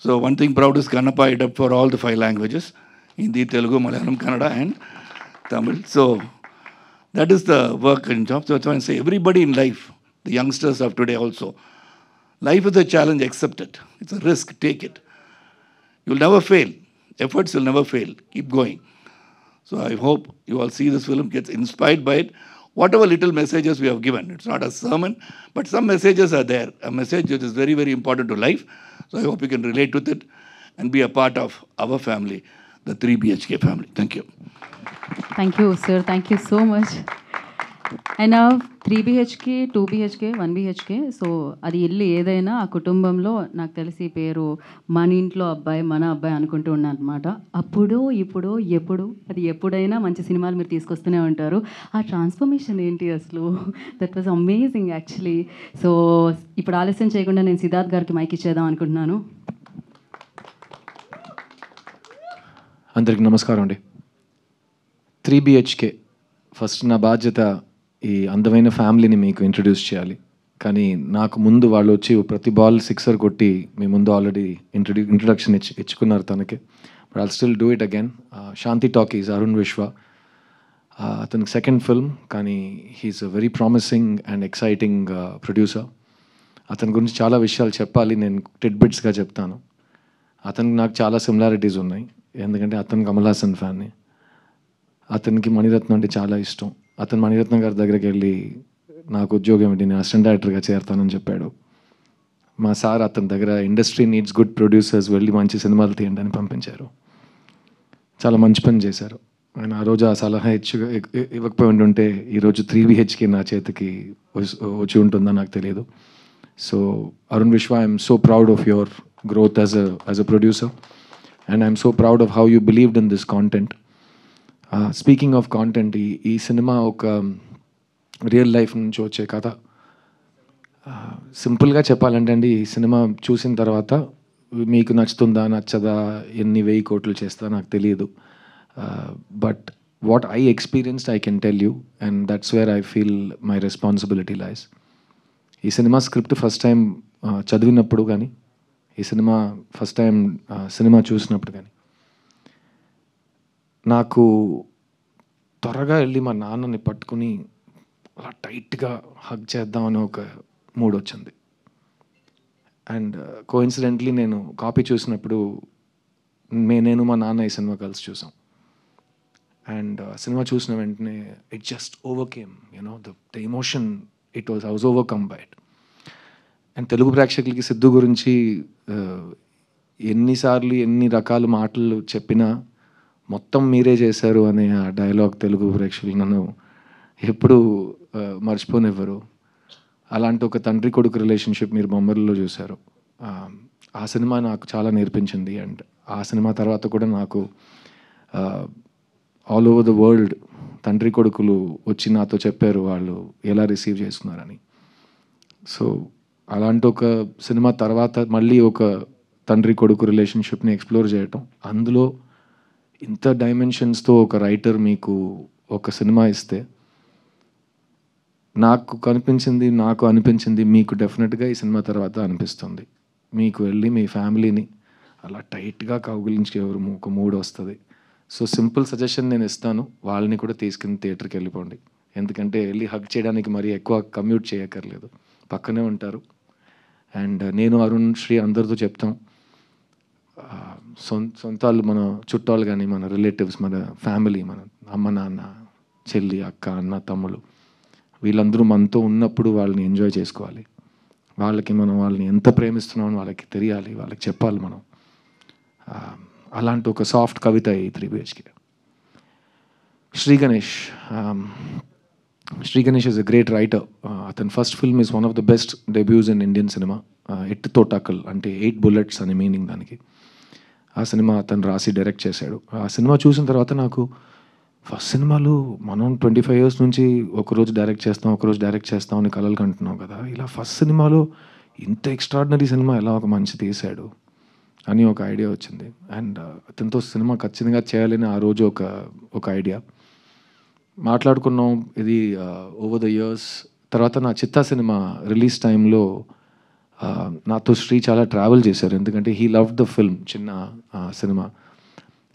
So one thing proud is Kannappa, I dubbed for all the 5 languages: Hindi, Telugu, Malayalam, Kannada and Tamil. So that is the work and job. So that's why I say everybody in life, the youngsters of today also, life is a challenge, accept it. It's a risk, take it. You'll never fail. Efforts will never fail. Keep going. So I hope you all see this film, gets inspired by it. Whatever little messages we have given, it's not a sermon, but some messages are there. A message that is very, very important to life. So I hope you can relate with it and be a part of our family, the 3 BHK family. Thank you. Thank you, sir. Thank you so much. And now 3 BHK, 2 BHK, 1 BHK. So అది ఇల్లు ఏదైనా ఆ కుటుంబంలో నాకు తెలిసి పేరు మన ఇంట్లో అబ్బాయి మన అబ్బాయి అనుకుంటూ ఉన్నాను అనమాట. అప్పుడు ఇప్పుడు ఎప్పుడు అది ఎప్పుడైనా మంచి సినిమాలు మీరు తీసుకొస్తూనే ఉంటారు. ఆ ట్రాన్స్ఫర్మేషన్ ఏంటి అసలు? That was amazing actually. So ఇప్పుడు ఆలస్యం చేయకుండా నేను సిద్ధార్థ్ గారికి మైక్ ఇచ్చేద్దాం అనుకుంటున్నాను. అందరికి నమస్కారం అండి. 3 BHK ఫస్ట్ నా బాధ్యత ఈ అందమైన ఫ్యామిలీని మీకు ఇంట్రడ్యూస్ చేయాలి. కానీ నాకు ముందు వాళ్ళు వచ్చి ప్రతి బాల్ 6 కొట్టి మీ ముందు ఆల్రెడీ ఇంట్రడక్షన్ ఇచ్చుకున్నారు తనకి. But I'll still do it again. Shanthi Talkies, Arun Vishwa, అతనికి 2nd ఫిల్మ్, కానీ he's a very promising and exciting producer. అతని గురించి చాలా విషయాలు చెప్పాలి, నేను టిడ్బిట్స్గా చెప్తాను. అతనికి నాకు చాలా సిమిలారిటీస్ ఉన్నాయి, ఎందుకంటే అతను కమల్ హాసన్ ఫ్యాన్ని. అతనికి మణిరత్నం అంటే చాలా ఇష్టం. అతను మణిరత్నం గారి దగ్గరికి వెళ్ళి నాకు ఉద్యోగం ఏంటి, నేను అసిస్టెంట్ డైరెక్టర్గా చేరతానని చెప్పాడు. మా సార్ అతని దగ్గర ఇండస్ట్రీ నీడ్స్ గుడ్ ప్రొడ్యూసర్స్, వెళ్ళి మంచి సినిమాలు తీయండి అని పంపించారు. చాలా మంచి పని చేశారు ఆయన. ఆ రోజు ఆ సలహా ఇవ్వకపోయి ఉంటుంటే ఈరోజు 3 BHK నా చేతికి వచ్చి ఉంటుందో నాకు తెలియదు. సో అరుణ్ విశ్వ, I'm so proud of your growth as a producer, and I'm so proud of how you believed in this content. Speaking of content, ఈ సినిమా ఒక రియల్ లైఫ్ నుంచి వచ్చే కథ. సింపుల్గా చెప్పాలంటే అండి, ఈ సినిమా చూసిన తర్వాత మీకు నచ్చుతుందా నచ్చదా, ఎన్ని 1000 కోట్లు చేస్తా నాకు తెలియదు. But what I experienced I can tell you, and that's where I feel my responsibility లైస్. ఈ సినిమా స్క్రిప్ట్ ఫస్ట్ టైం చదివినప్పుడు కానీ, ఈ సినిమా ఫస్ట్ టైం సినిమా చూసినప్పుడు కానీ, నాకు త్వరగా వెళ్ళి మా నాన్నని పట్టుకుని అలా టైట్గా హగ్ చేద్దామని ఒక మూడ్ వచ్చింది. అండ్ కోఇన్సిడెంట్లీ నేను కాపీ చూసినప్పుడు నేను మా నాన్న ఈ సినిమా కలిసి చూసాం. అండ్ సినిమా చూసిన వెంటనే it just overcame, you know the emotion, I was overcome by it. And Telugu ప్రేక్షకులకి సిద్ధు గురించి ఎన్నిసార్లు ఎన్ని రకాల మాటలు చెప్పినా మొత్తం మీరే చేశారు అనే ఆ డైలాగ్ తెలుగు ప్రేక్షకులు నన్ను ఎప్పుడు మర్చిపోనివ్వరు. అలాంటి ఒక తండ్రి కొడుకు రిలేషన్షిప్ మీరు బొమ్మల్లో చూశారు. ఆ సినిమా నాకు చాలా నేర్పించింది. అండ్ ఆ సినిమా తర్వాత కూడా నాకు ఆల్ ఓవర్ ద వరల్డ్ తండ్రి కొడుకులు వచ్చి నాతో చెప్పారు వాళ్ళు ఎలా రిసీవ్ చేస్తున్నారని. సో అలాంటి ఒక సినిమా తర్వాత మళ్ళీ ఒక తండ్రి కొడుకు రిలేషన్షిప్ని ఎక్స్ప్లోర్ చేయటం, అందులో ఇంత డైమెన్షన్స్తో ఒక రైటర్ మీకు ఒక సినిమా ఇస్తే, నాకు అనిపించింది మీకు డెఫినెట్గా ఈ సినిమా తర్వాత అనిపిస్తుంది. మీకు వెళ్ళి మీ ఫ్యామిలీని అలా టైట్గా కౌగిలించి ఒక మూడ్ వస్తుంది. సో సింపుల్ సజెషన్ నేను ఇస్తాను, వాళ్ళని కూడా తీసుకుని థియేటర్కి వెళ్ళిపోండి. ఎందుకంటే వెళ్ళి హగ్ చేయడానికి మరీ ఎక్కువ కమ్యూట్ చేయక్కర్లేదు, పక్కనే ఉంటారు. అండ్ నేను అరుణ్ శ్రీ అందరితో చెప్తాం, సొంతాలు మన చుట్టాలు కానీ మన రిలేటివ్స్, మన ఫ్యామిలీ, మన అమ్మ నాన్న, చెల్లి, అక్క, అన్న, తమ్ముళ్ళు, వీళ్ళందరూ మనతో ఉన్నప్పుడు వాళ్ళని ఎంజాయ్ చేసుకోవాలి. వాళ్ళకి మనం వాళ్ళని ఎంత ప్రేమిస్తున్నామని వాళ్ళకి తెలియాలి, వాళ్ళకి చెప్పాలి మనం. అలాంటి ఒక సాఫ్ట్ కవిత ఈ 3 BHK. Shri Ganesh is a great writer. అతని first film is one of the best debuts in Indian cinema. 8 తోటాకల్ అంటే 8 bullets అనే మీనింగ్ దానికి. ఆ సినిమా అతను రాసి డైరెక్ట్ చేశాడు. ఆ సినిమా చూసిన తర్వాత నాకు ఫస్ట్ సినిమాలు మనం 25 years నుంచి ఒకరోజు డైరెక్ట్ చేస్తాం అని కలలు కంటున్నాం కదా, ఇలా ఫస్ట్ సినిమాలో ఇంత ఎక్స్ట్రాడినరీ సినిమా ఎలా ఒక మంచి తీశాడు అని ఒక ఐడియా వచ్చింది. అండ్ అతనితో సినిమా ఖచ్చితంగా చేయాలని ఆ రోజు ఒక ఐడియా మాట్లాడుకున్నాం. ఇది ఓవర్ ద ఇయర్స్ తర్వాత నా చిత్తా సినిమా రిలీజ్ టైంలో నాతో శ్రీ చాలా ట్రావెల్ చేశారు, ఎందుకంటే హీ లవ్ ద ఫిల్మ్, చిన్న సినిమా.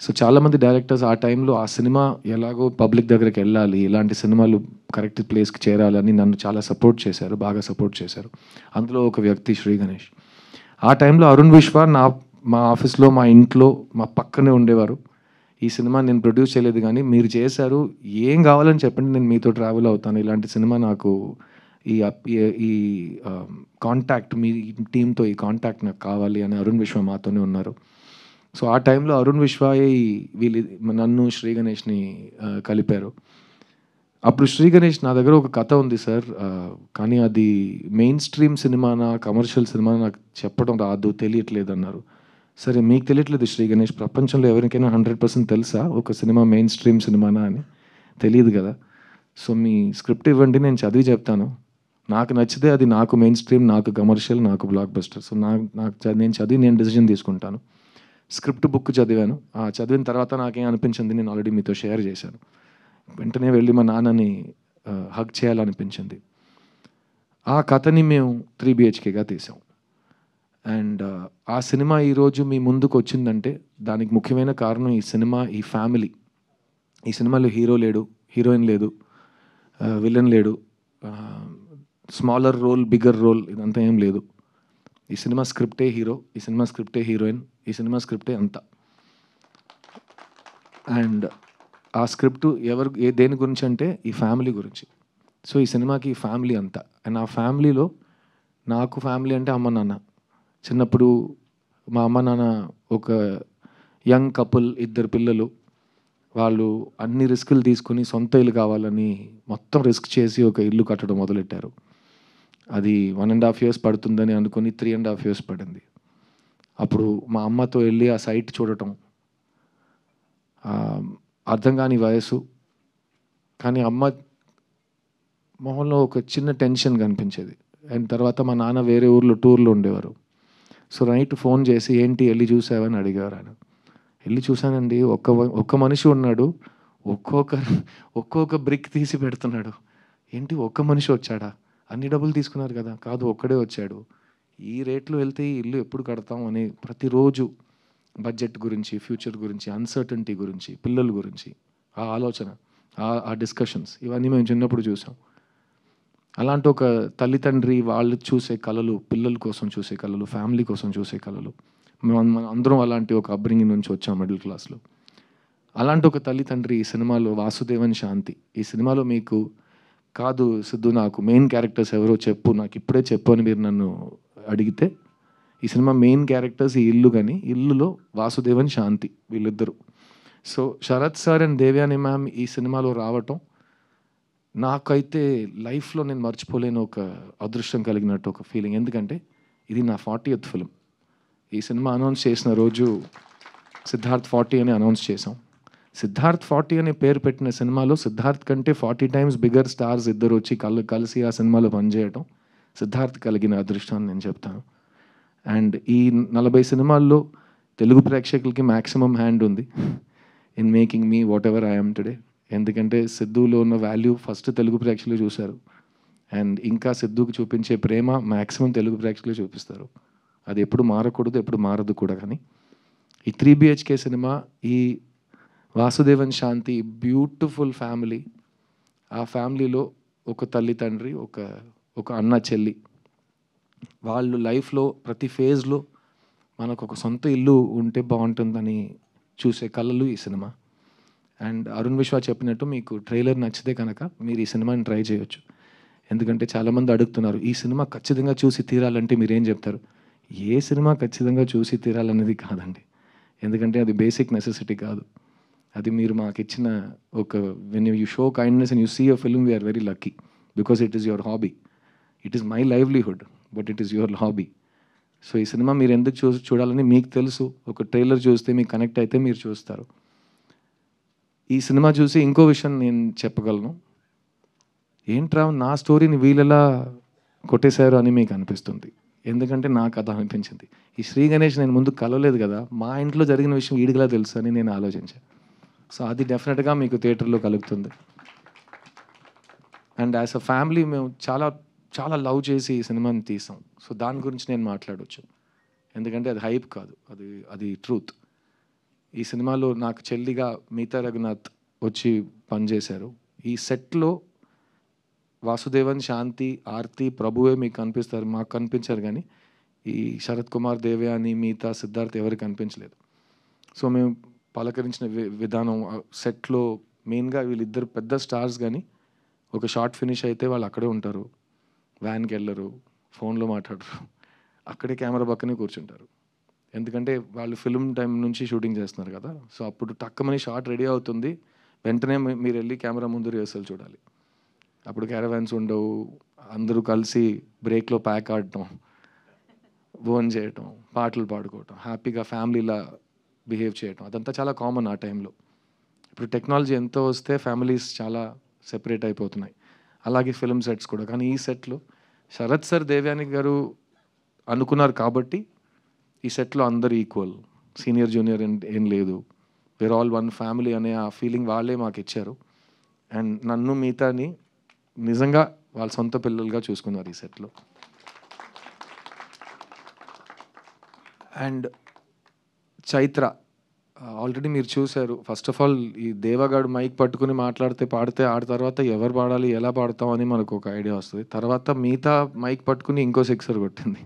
సో చాలామంది డైరెక్టర్స్ ఆ టైంలో ఆ సినిమా ఎలాగో పబ్లిక్ దగ్గరికి వెళ్ళాలి, ఇలాంటి సినిమాలు కరెక్ట్ ప్లేస్కి చేరాలని నన్ను చాలా బాగా సపోర్ట్ చేశారు. అందులో ఒక వ్యక్తి శ్రీ గణేష్. ఆ టైంలో అరుణ్ విశ్వ మా ఆఫీస్లో, మా ఇంట్లో, మా పక్కనే ఉండేవారు. ఈ సినిమా నేను ప్రొడ్యూస్ చేయలేదు కానీ మీరు చేశారు, ఏం కావాలని చెప్పండి నేను మీతో ట్రావెల్ అవుతాను, ఇలాంటి సినిమా నాకు ఈ కాంటాక్ట్ మీ టీంతో ఈ కాంటాక్ట్ నాకు కావాలి అని అరుణ్ విశ్వ మాతోనే ఉన్నారు. సో ఆ టైంలో అరుణ్ విశ్వాయే నన్ను శ్రీ గణేష్ని కలిపారు. అప్పుడు శ్రీ గణేష్ నా దగ్గర ఒక కథ ఉంది సార్, కానీ అది మెయిన్ స్ట్రీమ్ సినిమానా కమర్షియల్ సినిమా నాకు చెప్పడం రాదు, తెలియట్లేదు అన్నారు. సరే మీకు తెలియట్లేదు శ్రీ గణేష్, ప్రపంచంలో ఎవరికైనా 100% తెలుసా ఒక సినిమా మెయిన్ స్ట్రీమ్ సినిమానా అని? తెలియదు కదా. సో మీ స్క్రిప్ట్ ఇవ్వండి, నేను చదివి చెప్తాను, నాకు నచ్చితే అది నాకు మెయిన్ స్ట్రీమ్, నాకు కమర్షియల్, నాకు బ్లాక్ బస్టర్. సో నేను చదివి నేను డెసిజన్ తీసుకుంటాను. స్క్రిప్ట్ బుక్ చదివాను. చదివిన తర్వాత నాకేం అనిపించింది నేను ఆల్రెడీ మీతో షేర్ చేశాను. వెంటనే వెళ్ళి మా నాన్నని హగ్ చేయాలనిపించింది. ఆ కథని మేము 3 BHKగా తీసాం. అండ్ ఆ సినిమా ఈరోజు మీ ముందుకు వచ్చిందంటే దానికి ముఖ్యమైన కారణం ఈ సినిమా, ఈ ఫ్యామిలీ. ఈ సినిమాలో హీరో లేడు, హీరోయిన్ లేదు, విలన్ లేడు, స్మాలర్ రోల్ బిగ్గర్ రోల్ ఇదంతా ఏం లేదు. ఈ సినిమా స్క్రిప్టే హీరో, ఈ సినిమా స్క్రిప్టే హీరోయిన్, ఈ సినిమా స్క్రిప్టే అంతా. అండ్ ఆ స్క్రిప్ట్ దేని గురించి అంటే ఈ ఫ్యామిలీ గురించి. సో ఈ సినిమాకి ఈ ఫ్యామిలీ అంతా. అండ్ ఆ ఫ్యామిలీలో నాకు ఫ్యామిలీ అంటే అమ్మ నాన్న. చిన్నప్పుడు మా అమ్మ నాన్న ఒక యంగ్ కపుల్, 2 పిల్లలు. వాళ్ళు అన్ని రిస్కులు తీసుకుని సొంత ఇల్లు కావాలని మొత్తం రిస్క్ చేసి ఒక ఇల్లు కట్టడం మొదలెట్టారు. అది 1.5 years పడుతుందని అనుకుని 3.5 years పడింది. అప్పుడు మా అమ్మతో వెళ్ళి ఆ సైట్ చూడటం, అర్థం కాని వయసు, కానీ అమ్మ మొహంలో ఒక చిన్న టెన్షన్ కనిపించేది. అండ్ తర్వాత మా నాన్న వేరే ఊర్లో టూర్లో ఉండేవారు. సో నైట్ ఫోన్ చేసి ఏంటి వెళ్ళి చూసావని అడిగారు. ఆయన వెళ్ళి చూశానండి, ఒక్క మనిషి ఉన్నాడు, ఒక్కొక్క బ్రిక్ తీసి పెడుతున్నాడు. ఏంటి ఒక్క మనిషి వచ్చాడా, అన్ని డబ్బులు తీసుకున్నారు కదా? కాదు, ఒక్కడే వచ్చాడు. ఈ రేట్లో వెళ్తే ఈ ఇల్లు ఎప్పుడు కడతాం అని ప్రతిరోజు బడ్జెట్ గురించి, ఫ్యూచర్ గురించి, అన్సర్టనిటీ గురించి, పిల్లల గురించి ఆ ఆలోచన, ఆ డిస్కషన్స్ ఇవన్నీ మేము చిన్నప్పుడు చూసాం. అలాంటి ఒక తల్లిదండ్రి వాళ్ళు చూసే కళలు, పిల్లల కోసం చూసే కళలు, ఫ్యామిలీ కోసం చూసే కళలు, మనం అందరం అలాంటి ఒక అప్బ్రింగింగ్ నుంచి వచ్చాం మిడిల్ క్లాస్లో. అలాంటి ఒక తల్లిదండ్రి ఈ సినిమాలో వాసుదేవన్ శాంతి. ఈ సినిమాలో మీకు కాదు సిద్ధు నాకు మెయిన్ క్యారెక్టర్స్ ఎవరో చెప్పు, నాకు ఇప్పుడే చెప్పు అని మీరు నన్ను అడిగితే, ఈ సినిమా మెయిన్ క్యారెక్టర్స్ ఈ ఇల్లు, కానీ ఇల్లులో వాసుదేవన్ శాంతి వీళ్ళిద్దరు. So Sarath sir and Devayani ma'am ఈ సినిమాలో రావటం నాకైతే లైఫ్లో నేను మర్చిపోలేని ఒక అదృష్టం కలిగినట్టు ఒక ఫీలింగ్. ఎందుకంటే ఇది నా 40th ఫిల్మ్. ఈ సినిమా అనౌన్స్ చేసిన రోజు సిద్ధార్థ్ 40 అని అనౌన్స్ చేసాం. సిద్ధార్థ్ 40 అనే పేరు పెట్టిన సినిమాలో సిద్ధార్థ్ కంటే 40 times బిగ్గర్ స్టార్స్ ఇద్దరు వచ్చి కలిసి ఆ సినిమాలో పనిచేయటం సిద్ధార్థ్ కలిగిన అదృష్టాన్ని నేను చెప్తాను. అండ్ ఈ 40 సినిమాల్లో తెలుగు ప్రేక్షకులకి మ్యాక్సిమం హ్యాండ్ ఉంది in making me what ever I am today. ఎందుకంటే సిద్ధులో ఉన్న వాల్యూ ఫస్ట్ తెలుగు ప్రేక్షకులు చూశారు. అండ్ ఇంకా సిద్ధుకి చూపించే ప్రేమ మ్యాక్సిమం తెలుగు ప్రేక్షకులు చూపిస్తారు. అది ఎప్పుడు మారకూడదు, ఎప్పుడు మారదు కూడా. కానీ ఈ 3 BHK సినిమా, ఈ వాసుదేవన్ శాంతి బ్యూటిఫుల్ ఫ్యామిలీ, ఆ ఫ్యామిలీలో ఒక తల్లి తండ్రి, ఒక అన్న చెల్లి, వాళ్ళు లైఫ్లో ప్రతి ఫేజ్లో మనకు ఒక సొంత ఇల్లు ఉంటే బాగుంటుందని చూసే కళలు ఈ సినిమా. అండ్ అరుణ్ విశ్వ చెప్పినట్టు మీకు ట్రైలర్ నచ్చితే కనుక మీరు ఈ సినిమాని ట్రై చేయొచ్చు. ఎందుకంటే చాలామంది అడుగుతున్నారు ఈ సినిమా ఖచ్చితంగా చూసి తీరాలంటే మీరేం చెప్తారు? ఏ సినిమా ఖచ్చితంగా చూసి తీరాలనేది కాదండి. ఎందుకంటే అది బేసిక్ నెసెసిటీ కాదు, అది మీరు మాకు ఇచ్చిన ఒక when you show kindness and you see a film we're very lucky because it is your hobby. It is my livelihood but it is your hobby. So ఈ సినిమా మీరు ఎందుకు చూడాలని మీకు తెలుసు. ఒక ట్రైలర్ చూస్తే మీకు కనెక్ట్ అయితే మీరు చూస్తారు. ఈ సినిమా చూసి ఇంకో విషయం నేను చెప్పగలను, ఏంట్రా నా స్టోరీని వీళ్ళెలా కొట్టేశారు అని మీకు అనిపిస్తుంది. ఎందుకంటే నాకు అది అనిపించింది. ఈ శ్రీ గణేష్ నేను ముందు కలవలేదు కదా, మా ఇంట్లో జరిగిన విషయం వీడికిలా తెలుసు అని నేను ఆలోచించాను. సో అది డెఫినెట్గా మీకు థియేటర్లో కలుగుతుంది. అండ్ యాజ్ అ ఫ్యామిలీ మేము చాలా చాలా లవ్ చేసి ఈ సినిమాని తీసాం. సో దాని గురించి నేను మాట్లాడవచ్చు, ఎందుకంటే అది హైప్ కాదు, అది ట్రూత్. ఈ సినిమాలో నాకు చెల్లిగా మిగతా రఘునాథ్ వచ్చి పనిచేశారు. ఈ సెట్లో వాసుదేవన్, శాంతి, ఆర్తి, ప్రభువే మీకు కనిపిస్తారు, మాకు కనిపించారు. కానీ ఈ శరత్ కుమార్, దేవయాని, మిగతా సిద్ధార్థ్ ఎవరికి కనిపించలేదు. సో మేము పలకరించిన విధానం సెట్లో మెయిన్గా వీళ్ళిద్దరు పెద్ద స్టార్స్, కానీ ఒక షార్ట్ ఫినిష్ అయితే వాళ్ళు అక్కడే ఉంటారు, వ్యాన్కి వెళ్ళరు, ఫోన్లో మాట్లాడరు, అక్కడే కెమెరా పక్కనే కూర్చుంటారు. ఎందుకంటే వాళ్ళు ఫిల్మ్ టైం నుంచి షూటింగ్ చేస్తున్నారు కదా. సో అప్పుడు టక్కమని షార్ట్ రెడీ అవుతుంది, వెంటనే మీరు వెళ్ళి కెమెరా ముందు రిహర్సల్ చూడాలి. అప్పుడు క్యారవాన్స్ ఉండవు, అందరూ కలిసి బ్రేక్లో ప్యాక్ ఆడటం, భోజనం చేయటం, పాటలు పాడుకోవటం, హ్యాపీగా ఫ్యామిలీలా బిహేవ్ చేయటం, అదంతా చాలా కామన్ ఆ టైంలో. ఇప్పుడు టెక్నాలజీ ఎంతో వస్తే ఫ్యామిలీస్ చాలా సెపరేట్ అయిపోతున్నాయి, అలాగే ఫిల్మ్ సెట్స్ కూడా. కానీ ఈ సెట్లో శరత్ సార్, దేవయాని గారు అనుకున్నారు కాబట్టి ఈ సెట్లో అందరు ఈక్వల్, సీనియర్ జూనియర్ ఏం లేదు, వేర్ ఆల్ వన్ ఫ్యామిలీ అనే ఆ ఫీలింగ్ వాళ్ళే మాకు ఇచ్చారు. అండ్ నన్ను మిగతాని నిజంగా వాళ్ళ సొంత పిల్లలుగా చూసుకున్నారు ఈ సెట్లో. అండ్ చైత్ర ఆల్రెడీ మీరు చూశారు. ఫస్ట్ ఆఫ్ ఆల్ ఈ దేవగాడు మైక్ పట్టుకుని మాట్లాడితే పాడితే ఆడ తర్వాత ఎవరు పాడాలి, ఎలా పాడతాం అని మనకు ఒక ఐడియా వస్తుంది. తర్వాత మిగతా మైక్ పట్టుకుని ఇంకో సిక్సర్ కొట్టింది.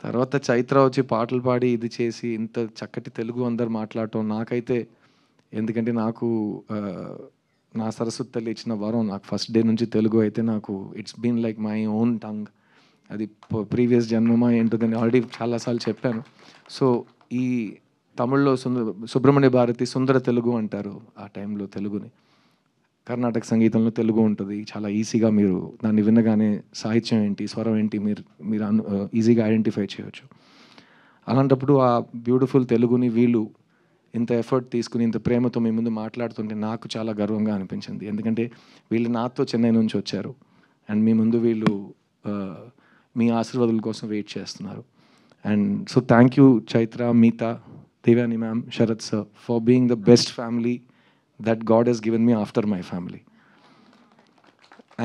తర్వాత చైత్ర వచ్చి పాటలు పాడి ఇది చేసి ఇంత చక్కటి తెలుగు అందరు మాట్లాడటం నాకైతే, ఎందుకంటే నాకు నా సరస్వతి తల్లి ఇచ్చిన వరం, నాకు ఫస్ట్ డే నుంచి తెలుగు అయితే నాకు it's been like my own tongue. అది ప్రీవియస్ జన్మమా ఏంటో నేను ఆల్రెడీ చాలాసార్లు చెప్పాను. సో ఈ తమిళ్లో సుబ్రహ్మణ్య భారతి సుందర తెలుగు అంటారు ఆ టైంలో తెలుగుని. కర్ణాటక సంగీతంలో తెలుగు ఉంటుంది, చాలా ఈజీగా మీరు దాన్ని వినగానే సాహిత్యం ఏంటి, స్వరం ఏంటి మీరు ఈజీగా ఐడెంటిఫై చేయవచ్చు. అలాంటప్పుడు ఆ బ్యూటిఫుల్ తెలుగుని వీళ్ళు ఇంత ఎఫర్ట్ తీసుకుని ఇంత ప్రేమతో మీ ముందు మాట్లాడుతుంటే నాకు చాలా గర్వంగా అనిపించింది. ఎందుకంటే వీళ్ళు నాతో చెన్నై నుంచి వచ్చారు అండ్ మీ ముందు వీళ్ళు మీ ఆశీర్వాదాల కోసం వెయిట్ చేస్తున్నారు. And so thank you Chaitra, Meetha, Devani ma'am, Sharath sir for being the best family that God has given me after my family.